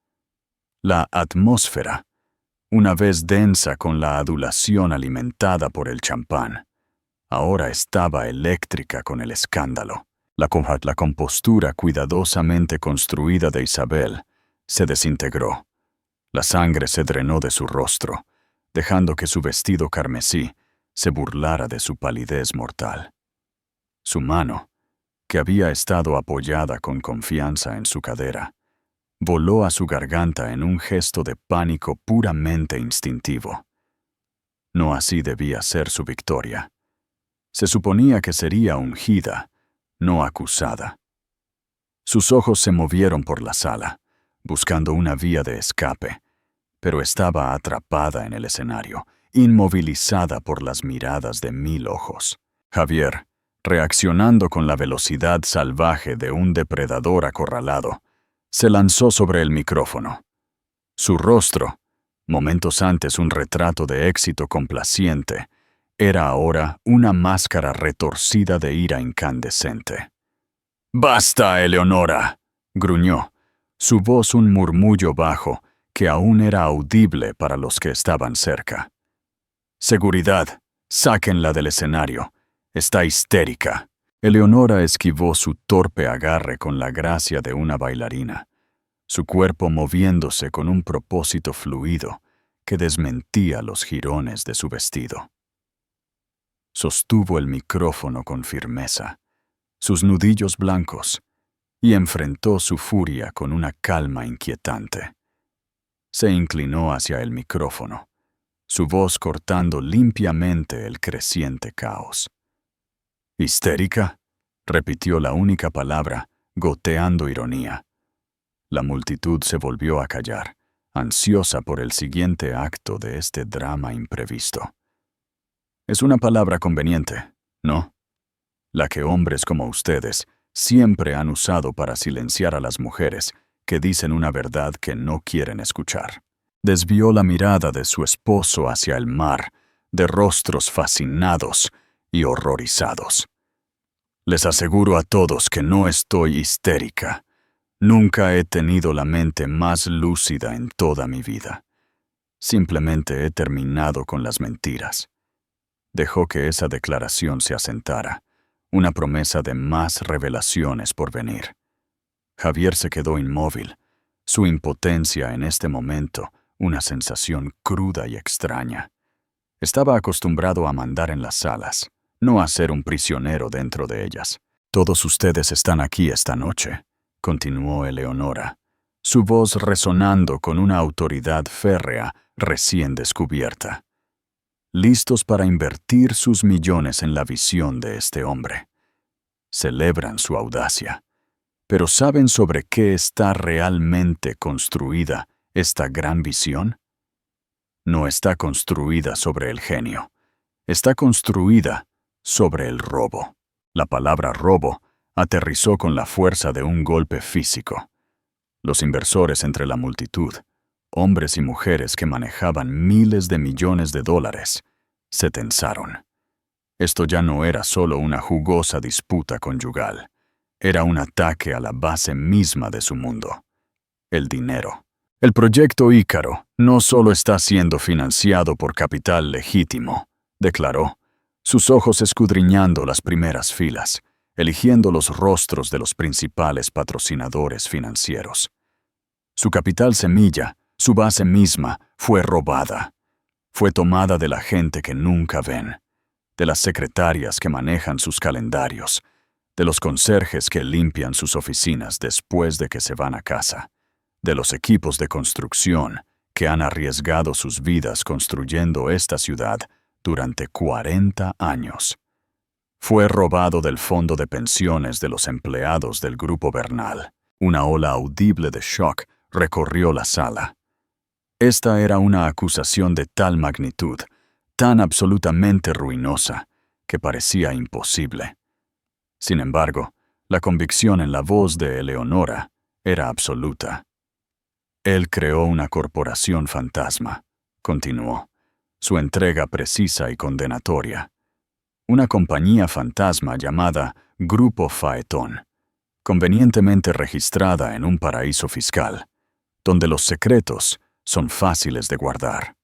La atmósfera, una vez densa con la adulación alimentada por el champán, ahora estaba eléctrica con el escándalo. La compostura cuidadosamente construida de Isabel se desintegró. La sangre se drenó de su rostro, dejando que su vestido carmesí se burlara de su palidez mortal. Su mano, que había estado apoyada con confianza en su cadera, voló a su garganta en un gesto de pánico puramente instintivo. No así debía ser su victoria. Se suponía que sería ungida, no acusada. Sus ojos se movieron por la sala, buscando una vía de escape, pero estaba atrapada en el escenario, inmovilizada por las miradas de 1000 ojos. Javier, reaccionando con la velocidad salvaje de un depredador acorralado, se lanzó sobre el micrófono. Su rostro, momentos antes un retrato de éxito complaciente, era ahora una máscara retorcida de ira incandescente. «¡Basta, Eleonora!», gruñó, su voz un murmullo bajo que aún era audible para los que estaban cerca. «Seguridad, sáquenla del escenario. Está histérica». Eleonora esquivó su torpe agarre con la gracia de una bailarina, su cuerpo moviéndose con un propósito fluido que desmentía los jirones de su vestido. Sostuvo el micrófono con firmeza, sus nudillos blancos, y enfrentó su furia con una calma inquietante. Se inclinó hacia el micrófono, su voz cortando limpiamente el creciente caos. «¿Histérica?», repitió la única palabra, goteando ironía. La multitud se volvió a callar, ansiosa por el siguiente acto de este drama imprevisto. Es una palabra conveniente, ¿no? La que hombres como ustedes siempre han usado para silenciar a las mujeres que dicen una verdad que no quieren escuchar. Desvió la mirada de su esposo hacia el mar, de rostros fascinados y horrorizados. «Les aseguro a todos que no estoy histérica. Nunca he tenido la mente más lúcida en toda mi vida. Simplemente he terminado con las mentiras». Dejó que esa declaración se asentara, una promesa de más revelaciones por venir. Javier se quedó inmóvil, su impotencia en este momento una sensación cruda y extraña. Estaba acostumbrado a mandar en las salas, no a ser un prisionero dentro de ellas. «Todos ustedes están aquí esta noche», continuó Eleonora, su voz resonando con una autoridad férrea recién descubierta. «Listos para invertir sus millones en la visión de este hombre. Celebran su audacia. Pero ¿saben sobre qué está realmente construida esta gran visión? No está construida sobre el genio. Está construida sobre el robo». La palabra robo aterrizó con la fuerza de un golpe físico. Los inversores entre la multitud, Hombres y mujeres que manejaban miles de millones de dólares se tensaron. Esto ya no era solo una jugosa disputa conyugal, era un ataque a la base misma de su mundo: el dinero. El proyecto Ícaro no solo está siendo financiado por capital legítimo, declaró, sus ojos escudriñando las primeras filas, eligiendo los rostros de los principales patrocinadores financieros. Su capital semilla, su base misma, fue robada. Fue tomada de la gente que nunca ven, de las secretarias que manejan sus calendarios, de los conserjes que limpian sus oficinas después de que se van a casa, de los equipos de construcción que han arriesgado sus vidas construyendo esta ciudad durante 40 años. Fue robado del fondo de pensiones de los empleados del Grupo Bernal. Una ola audible de shock recorrió la sala. Esta era una acusación de tal magnitud, tan absolutamente ruinosa, que parecía imposible. Sin embargo, la convicción en la voz de Eleonora era absoluta. Él creó una corporación fantasma, continuó, su entrega precisa y condenatoria. Una compañía fantasma llamada Grupo Faetón, convenientemente registrada en un paraíso fiscal, donde los secretos son fáciles de guardar.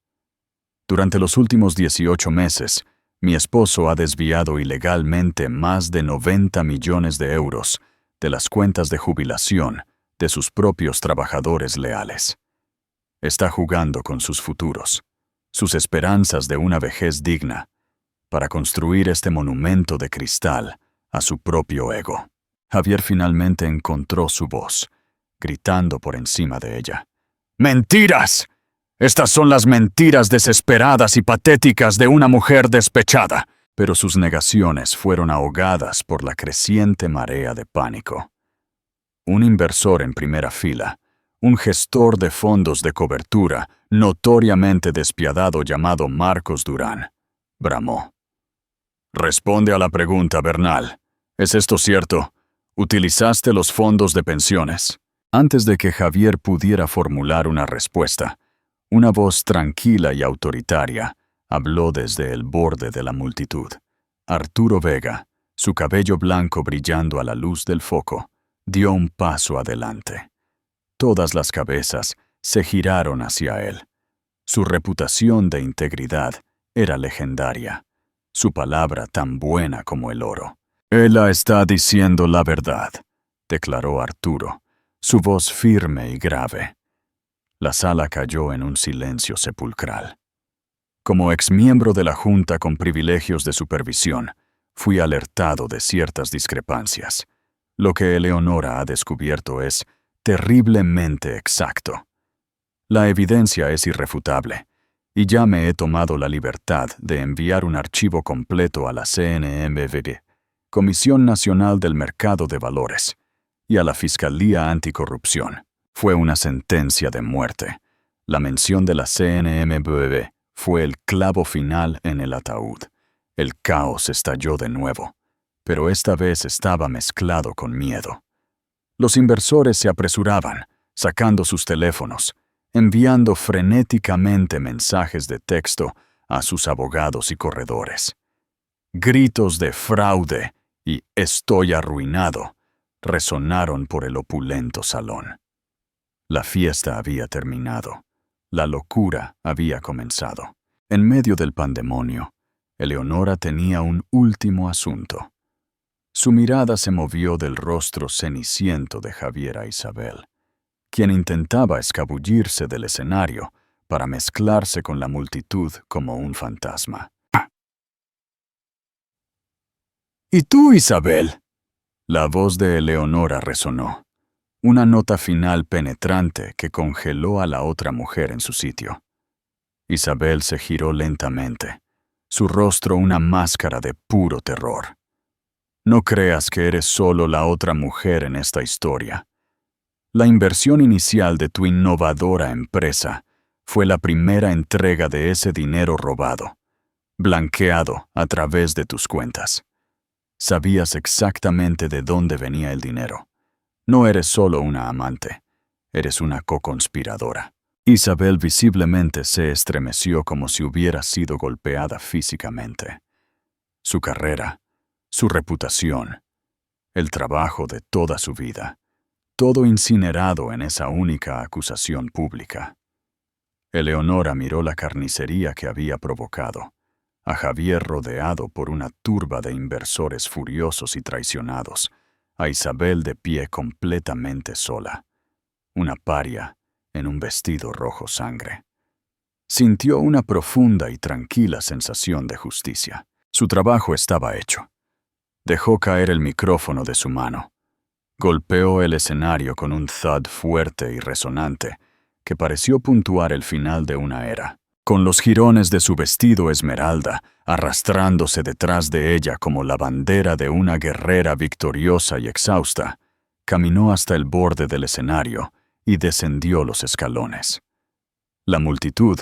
Durante los últimos 18 meses, mi esposo ha desviado ilegalmente más de 90 millones de euros de las cuentas de jubilación de sus propios trabajadores leales. Está jugando con sus futuros, sus esperanzas de una vejez digna, para construir este monumento de cristal a su propio ego. Javier finalmente encontró su voz, gritando por encima de ella. ¡Mentiras! Estas son las mentiras desesperadas y patéticas de una mujer despechada. Pero sus negaciones fueron ahogadas por la creciente marea de pánico. Un inversor en primera fila, un gestor de fondos de cobertura notoriamente despiadado llamado Marcos Durán, bramó. Responde a la pregunta, Bernal. ¿Es esto cierto? ¿Utilizaste los fondos de pensiones? Antes de que Javier pudiera formular una respuesta, una voz tranquila y autoritaria habló desde el borde de la multitud. Arturo Vega, su cabello blanco brillando a la luz del foco, dio un paso adelante. Todas las cabezas se giraron hacia él. Su reputación de integridad era legendaria, su palabra tan buena como el oro. «Ella está diciendo la verdad», declaró Arturo, su voz firme y grave. La sala cayó en un silencio sepulcral. Como exmiembro de la Junta con privilegios de supervisión, fui alertado de ciertas discrepancias. Lo que Eleonora ha descubierto es terriblemente exacto. La evidencia es irrefutable, y ya me he tomado la libertad de enviar un archivo completo a la CNMV, Comisión Nacional del Mercado de Valores, y a la Fiscalía Anticorrupción. Fue una sentencia de muerte. La mención de la CNMV fue el clavo final en el ataúd. El caos estalló de nuevo, pero esta vez estaba mezclado con miedo. Los inversores se apresuraban, sacando sus teléfonos, enviando frenéticamente mensajes de texto a sus abogados y corredores. Gritos de fraude y «estoy arruinado» resonaron por el opulento salón. La fiesta había terminado. La locura había comenzado. En medio del pandemonio, Eleonora tenía un último asunto. Su mirada se movió del rostro ceniciento de Javier a Isabel, quien intentaba escabullirse del escenario para mezclarse con la multitud como un fantasma. «¿Y tú, Isabel?» La voz de Eleonora resonó, una nota final penetrante que congeló a la otra mujer en su sitio. Isabel se giró lentamente, su rostro una máscara de puro terror. «No creas que eres solo la otra mujer en esta historia. La inversión inicial de tu innovadora empresa fue la primera entrega de ese dinero robado, blanqueado a través de tus cuentas. Sabías exactamente de dónde venía el dinero. No eres solo una amante, eres una co-conspiradora. Isabel visiblemente se estremeció como si hubiera sido golpeada físicamente. Su carrera, su reputación, el trabajo de toda su vida, todo incinerado en esa única acusación pública. Eleonora miró la carnicería que había provocado, a Javier rodeado por una turba de inversores furiosos y traicionados, a Isabel de pie completamente sola, una paria en un vestido rojo sangre. Sintió una profunda y tranquila sensación de justicia. Su trabajo estaba hecho. Dejó caer el micrófono de su mano. Golpeó el escenario con un thud fuerte y resonante que pareció puntuar el final de una era. Con los jirones de su vestido esmeralda arrastrándose detrás de ella como la bandera de una guerrera victoriosa y exhausta, caminó hasta el borde del escenario y descendió los escalones. La multitud,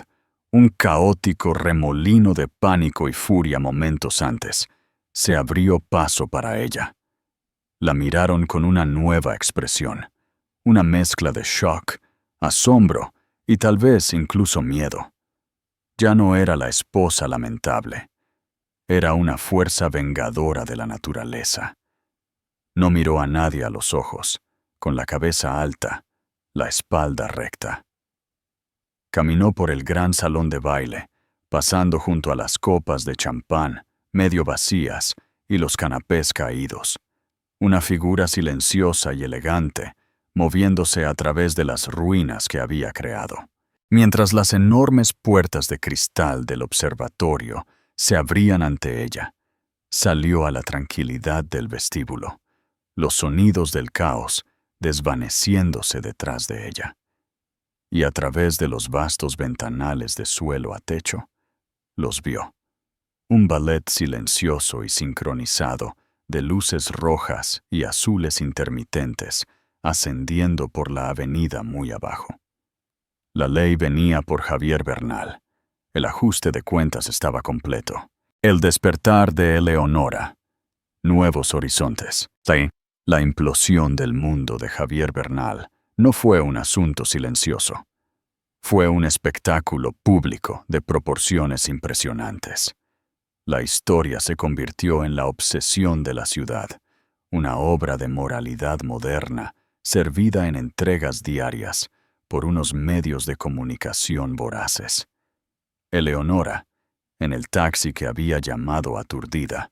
un caótico remolino de pánico y furia momentos antes, se abrió paso para ella. La miraron con una nueva expresión, una mezcla de shock, asombro y tal vez incluso miedo. Ya no era la esposa lamentable. Era una fuerza vengadora de la naturaleza. No miró a nadie a los ojos, con la cabeza alta, la espalda recta. Caminó por el gran salón de baile, pasando junto a las copas de champán, medio vacías, y los canapés caídos. Una figura silenciosa y elegante, moviéndose a través de las ruinas que había creado. Mientras las enormes puertas de cristal del observatorio se abrían ante ella, salió a la tranquilidad del vestíbulo, los sonidos del caos desvaneciéndose detrás de ella. Y a través de los vastos ventanales de suelo a techo, los vio. Un ballet silencioso y sincronizado de luces rojas y azules intermitentes ascendiendo por la avenida muy abajo. La ley venía por Javier Bernal. El ajuste de cuentas estaba completo. El despertar de Eleonora. Nuevos horizontes. Sí. La implosión del mundo de Javier Bernal no fue un asunto silencioso. Fue un espectáculo público de proporciones impresionantes. La historia se convirtió en la obsesión de la ciudad, una obra de moralidad moderna, servida en entregas diarias por unos medios de comunicación voraces. Eleonora, en el taxi que había llamado aturdida,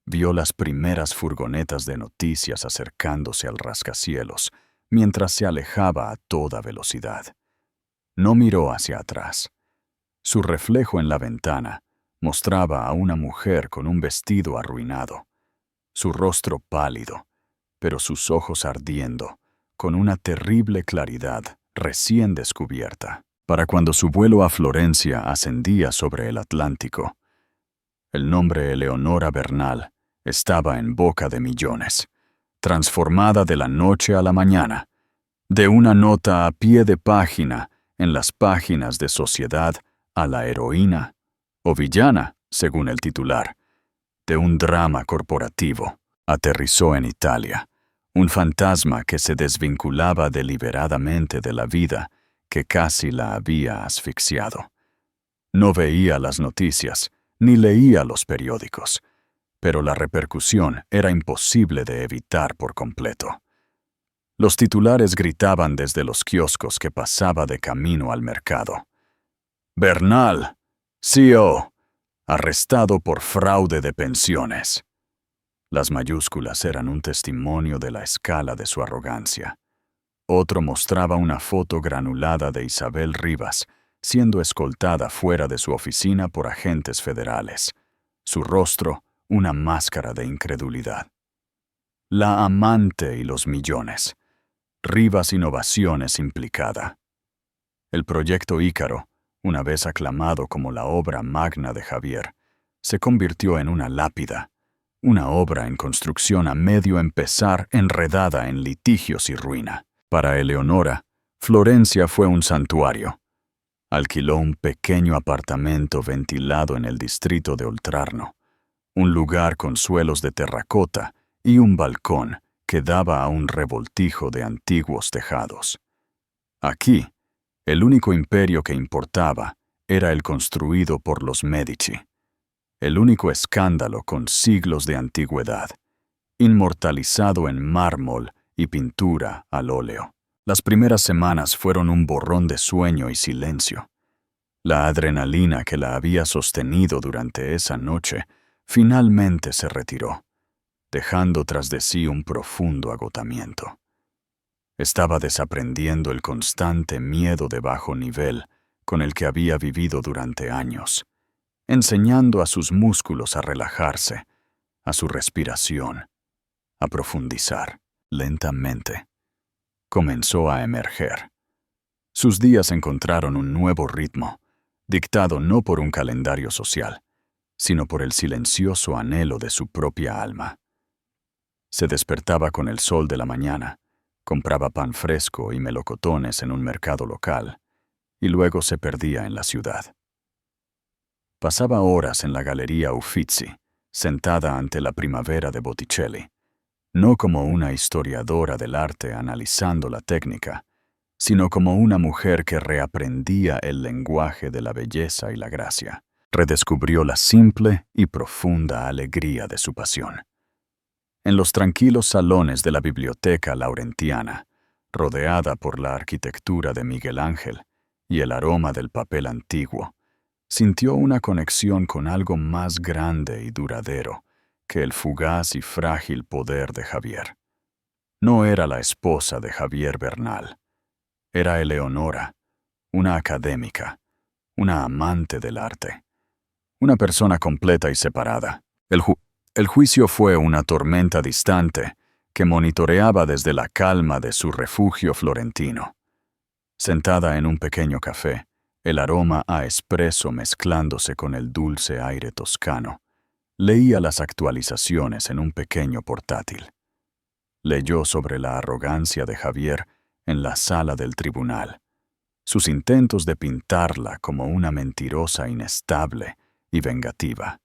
vio las primeras furgonetas de noticias acercándose al rascacielos mientras se alejaba a toda velocidad. No miró hacia atrás. Su reflejo en la ventana mostraba a una mujer con un vestido arruinado, su rostro pálido, pero sus ojos ardiendo, con una terrible claridad recién descubierta, para cuando su vuelo a Florencia ascendía sobre el Atlántico. El nombre Eleonora Bernal estaba en boca de millones, transformada de la noche a la mañana, de una nota a pie de página en las páginas de Sociedad a la heroína, o villana, según el titular, de un drama corporativo. Aterrizó en Italia, un fantasma que se desvinculaba deliberadamente de la vida que casi la había asfixiado. No veía las noticias, ni leía los periódicos, pero la repercusión era imposible de evitar por completo. Los titulares gritaban desde los kioscos que pasaba de camino al mercado. Bernal, CEO, arrestado por fraude de pensiones. Las mayúsculas eran un testimonio de la escala de su arrogancia. Otro mostraba una foto granulada de Isabel Rivas, siendo escoltada fuera de su oficina por agentes federales. Su rostro, una máscara de incredulidad. La amante y los millones. Rivas Innovaciones implicada. El proyecto Ícaro, una vez aclamado como la obra magna de Javier, se convirtió en una lápida, una obra en construcción a medio empezar enredada en litigios y ruina. Para Eleonora, Florencia fue un santuario. Alquiló un pequeño apartamento ventilado en el distrito de Oltrarno, un lugar con suelos de terracota y un balcón que daba a un revoltijo de antiguos tejados. Aquí, El único imperio que importaba era el construido por los Medici, el único escándalo con siglos de antigüedad, inmortalizado en mármol y pintura al óleo. Las primeras semanas fueron un borrón de sueño y silencio. La adrenalina que la había sostenido durante esa noche finalmente se retiró, dejando tras de sí un profundo agotamiento. Estaba desaprendiendo el constante miedo de bajo nivel con el que había vivido durante años, enseñando a sus músculos a relajarse, a su respiración, a profundizar. Lentamente, comenzó a emerger. Sus días encontraron un nuevo ritmo, dictado no por un calendario social, sino por el silencioso anhelo de su propia alma. Se despertaba con el sol de la mañana, compraba pan fresco y melocotones en un mercado local, y luego se perdía en la ciudad. Pasaba horas en la Galería Uffizi, sentada ante la Primavera de Botticelli, no como una historiadora del arte analizando la técnica, sino como una mujer que reaprendía el lenguaje de la belleza y la gracia. Redescubrió la simple y profunda alegría de su pasión. En los tranquilos salones de la Biblioteca Laurentiana, rodeada por la arquitectura de Miguel Ángel y el aroma del papel antiguo, sintió una conexión con algo más grande y duradero que el fugaz y frágil poder de Javier. No era la esposa de Javier Bernal. Era Eleonora, una académica, una amante del arte, una persona completa y separada. El juicio fue una tormenta distante que monitoreaba desde la calma de su refugio florentino. Sentada en un pequeño café, el aroma a espresso mezclándose con el dulce aire toscano, leía las actualizaciones en un pequeño portátil. Leyó sobre la arrogancia de Javier en la sala del tribunal, sus intentos de pintarla como una mentirosa inestable y vengativa.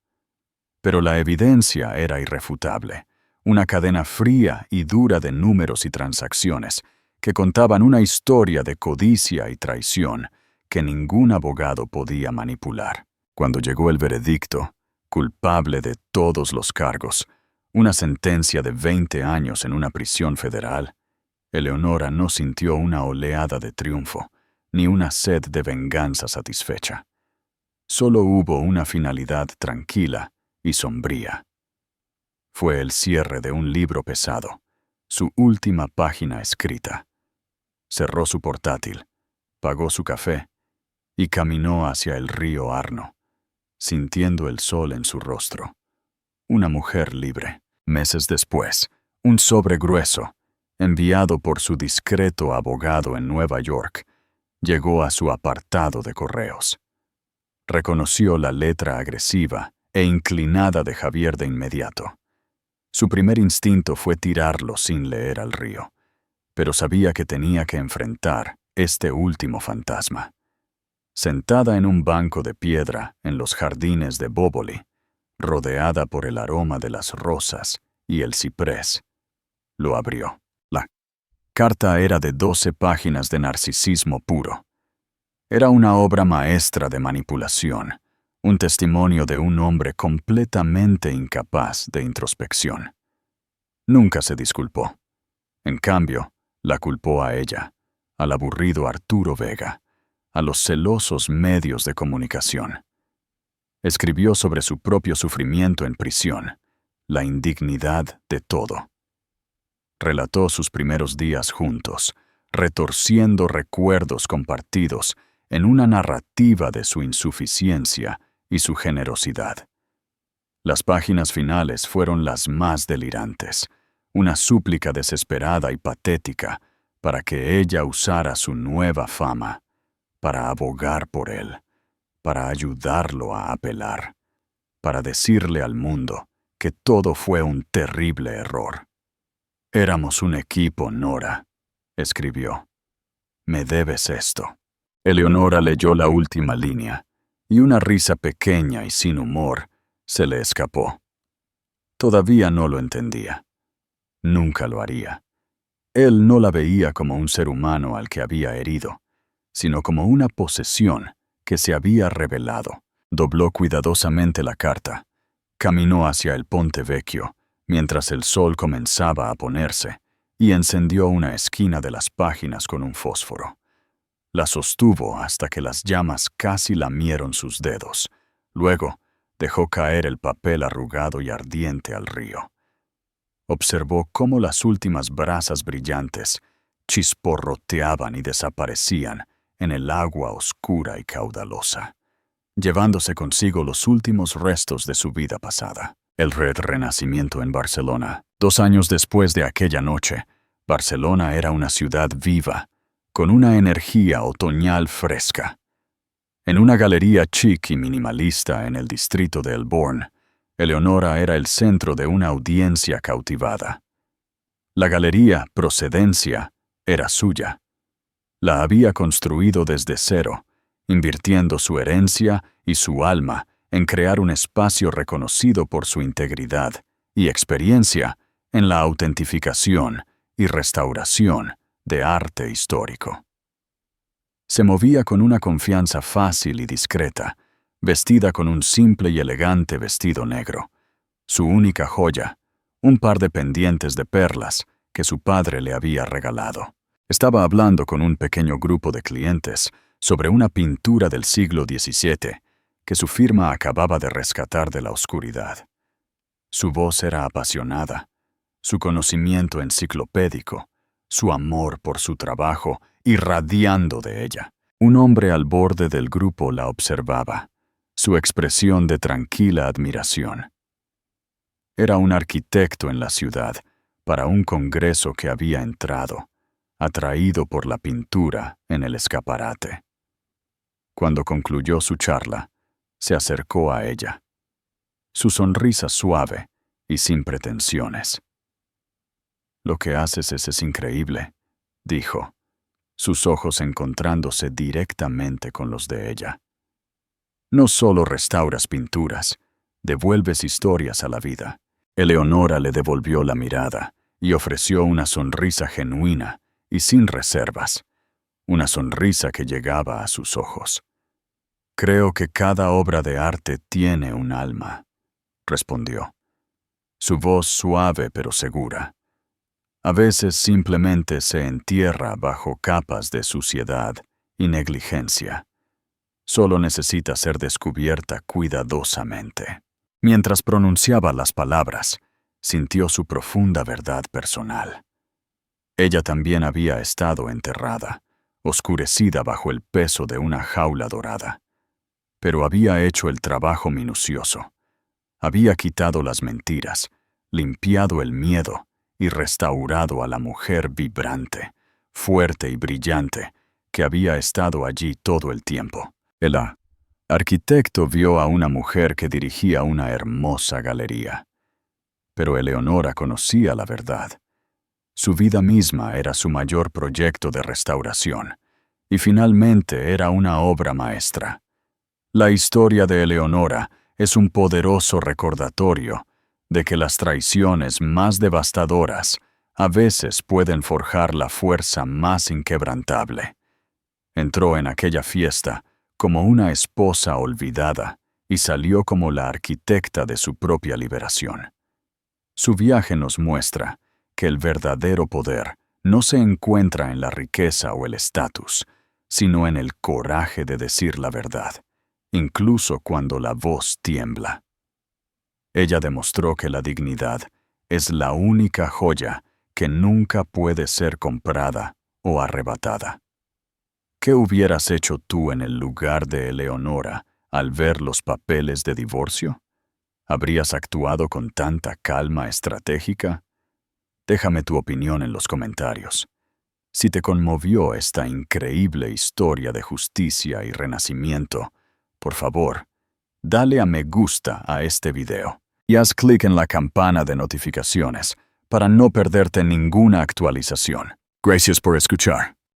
Pero la evidencia era irrefutable, una cadena fría y dura de números y transacciones que contaban una historia de codicia y traición que ningún abogado podía manipular. Cuando llegó el veredicto, culpable de todos los cargos, una sentencia de 20 años en una prisión federal, Eleonora no sintió una oleada de triunfo, ni una sed de venganza satisfecha. Solo hubo una finalidad tranquila y sombría. Fue el cierre de un libro pesado, su última página escrita. Cerró su portátil, pagó su café y caminó hacia el río Arno, sintiendo el sol en su rostro. Una mujer libre. Meses después, un sobre grueso, enviado por su discreto abogado en Nueva York, llegó a su apartado de correos. Reconoció la letra agresiva e inclinada de Javier de inmediato. Su primer instinto fue tirarlo sin leer al río, pero sabía que tenía que enfrentar este último fantasma. Sentada en un banco de piedra en los jardines de Boboli, rodeada por el aroma de las rosas y el ciprés, lo abrió. La carta era de 12 páginas de narcisismo puro. Era una obra maestra de manipulación, un testimonio de un hombre completamente incapaz de introspección. Nunca se disculpó. En cambio, la culpó a ella, al aburrido Arturo Vega, a los celosos medios de comunicación. Escribió sobre su propio sufrimiento en prisión, la indignidad de todo. Relató sus primeros días juntos, retorciendo recuerdos compartidos en una narrativa de su insuficiencia y su generosidad. Las páginas finales fueron las más delirantes, una súplica desesperada y patética para que ella usara su nueva fama, para abogar por él, para ayudarlo a apelar, para decirle al mundo que todo fue un terrible error. «Éramos un equipo, Nora», escribió. «Me debes esto». Eleonora leyó la última línea, y una risa pequeña y sin humor se le escapó. Todavía no lo entendía. Nunca lo haría. Él no la veía como un ser humano al que había herido, sino como una posesión que se había revelado. Dobló cuidadosamente la carta. Caminó hacia el Ponte Vecchio, mientras el sol comenzaba a ponerse, y encendió una esquina de las páginas con un fósforo. La sostuvo hasta que las llamas casi lamieron sus dedos. Luego, dejó caer el papel arrugado y ardiente al río. Observó cómo las últimas brasas brillantes chisporroteaban y desaparecían en el agua oscura y caudalosa, llevándose consigo los últimos restos de su vida pasada. El renacimiento en Barcelona. 2 años después de aquella noche, Barcelona era una ciudad viva, con una energía otoñal fresca. En una galería chic y minimalista en el distrito de Elborn, Eleonora era el centro de una audiencia cautivada. La galería Procedencia era suya. La había construido desde cero, invirtiendo su herencia y su alma en crear un espacio reconocido por su integridad y experiencia en la autentificación y restauración de arte histórico. Se movía con una confianza fácil y discreta, vestida con un simple y elegante vestido negro. Su única joya, un par de pendientes de perlas que su padre le había regalado. Estaba hablando con un pequeño grupo de clientes sobre una pintura del siglo XVII que su firma acababa de rescatar de la oscuridad. Su voz era apasionada, su conocimiento enciclopédico, su amor por su trabajo irradiando de ella. Un hombre al borde del grupo la observaba, su expresión de tranquila admiración. Era un arquitecto en la ciudad para un congreso que había entrado, atraído por la pintura en el escaparate. Cuando concluyó su charla, se acercó a ella. Su sonrisa suave y sin pretensiones. «Lo que haces es increíble», dijo, sus ojos encontrándose directamente con los de ella. «No solo restauras pinturas, devuelves historias a la vida». Eleonora le devolvió la mirada y ofreció una sonrisa genuina y sin reservas, una sonrisa que llegaba a sus ojos. «Creo que cada obra de arte tiene un alma», respondió. Su voz suave pero segura. A veces simplemente se entierra bajo capas de suciedad y negligencia. Solo necesita ser descubierta cuidadosamente. Mientras pronunciaba las palabras, sintió su profunda verdad personal. Ella también había estado enterrada, oscurecida bajo el peso de una jaula dorada. Pero había hecho el trabajo minucioso. Había quitado las mentiras, limpiado el miedo y restaurado a la mujer vibrante, fuerte y brillante que había estado allí todo el tiempo. El arquitecto vio a una mujer que dirigía una hermosa galería. Pero Eleonora conocía la verdad. Su vida misma era su mayor proyecto de restauración, y finalmente era una obra maestra. La historia de Eleonora es un poderoso recordatorio de que las traiciones más devastadoras a veces pueden forjar la fuerza más inquebrantable. Entró en aquella fiesta como una esposa olvidada y salió como la arquitecta de su propia liberación. Su viaje nos muestra que el verdadero poder no se encuentra en la riqueza o el estatus, sino en el coraje de decir la verdad, incluso cuando la voz tiembla. Ella demostró que la dignidad es la única joya que nunca puede ser comprada o arrebatada. ¿Qué hubieras hecho tú en el lugar de Eleonora al ver los papeles de divorcio? ¿Habrías actuado con tanta calma estratégica? Déjame tu opinión en los comentarios. Si te conmovió esta increíble historia de justicia y renacimiento, por favor, dale a me gusta a este video y haz clic en la campana de notificaciones para no perderte ninguna actualización. Gracias por escuchar.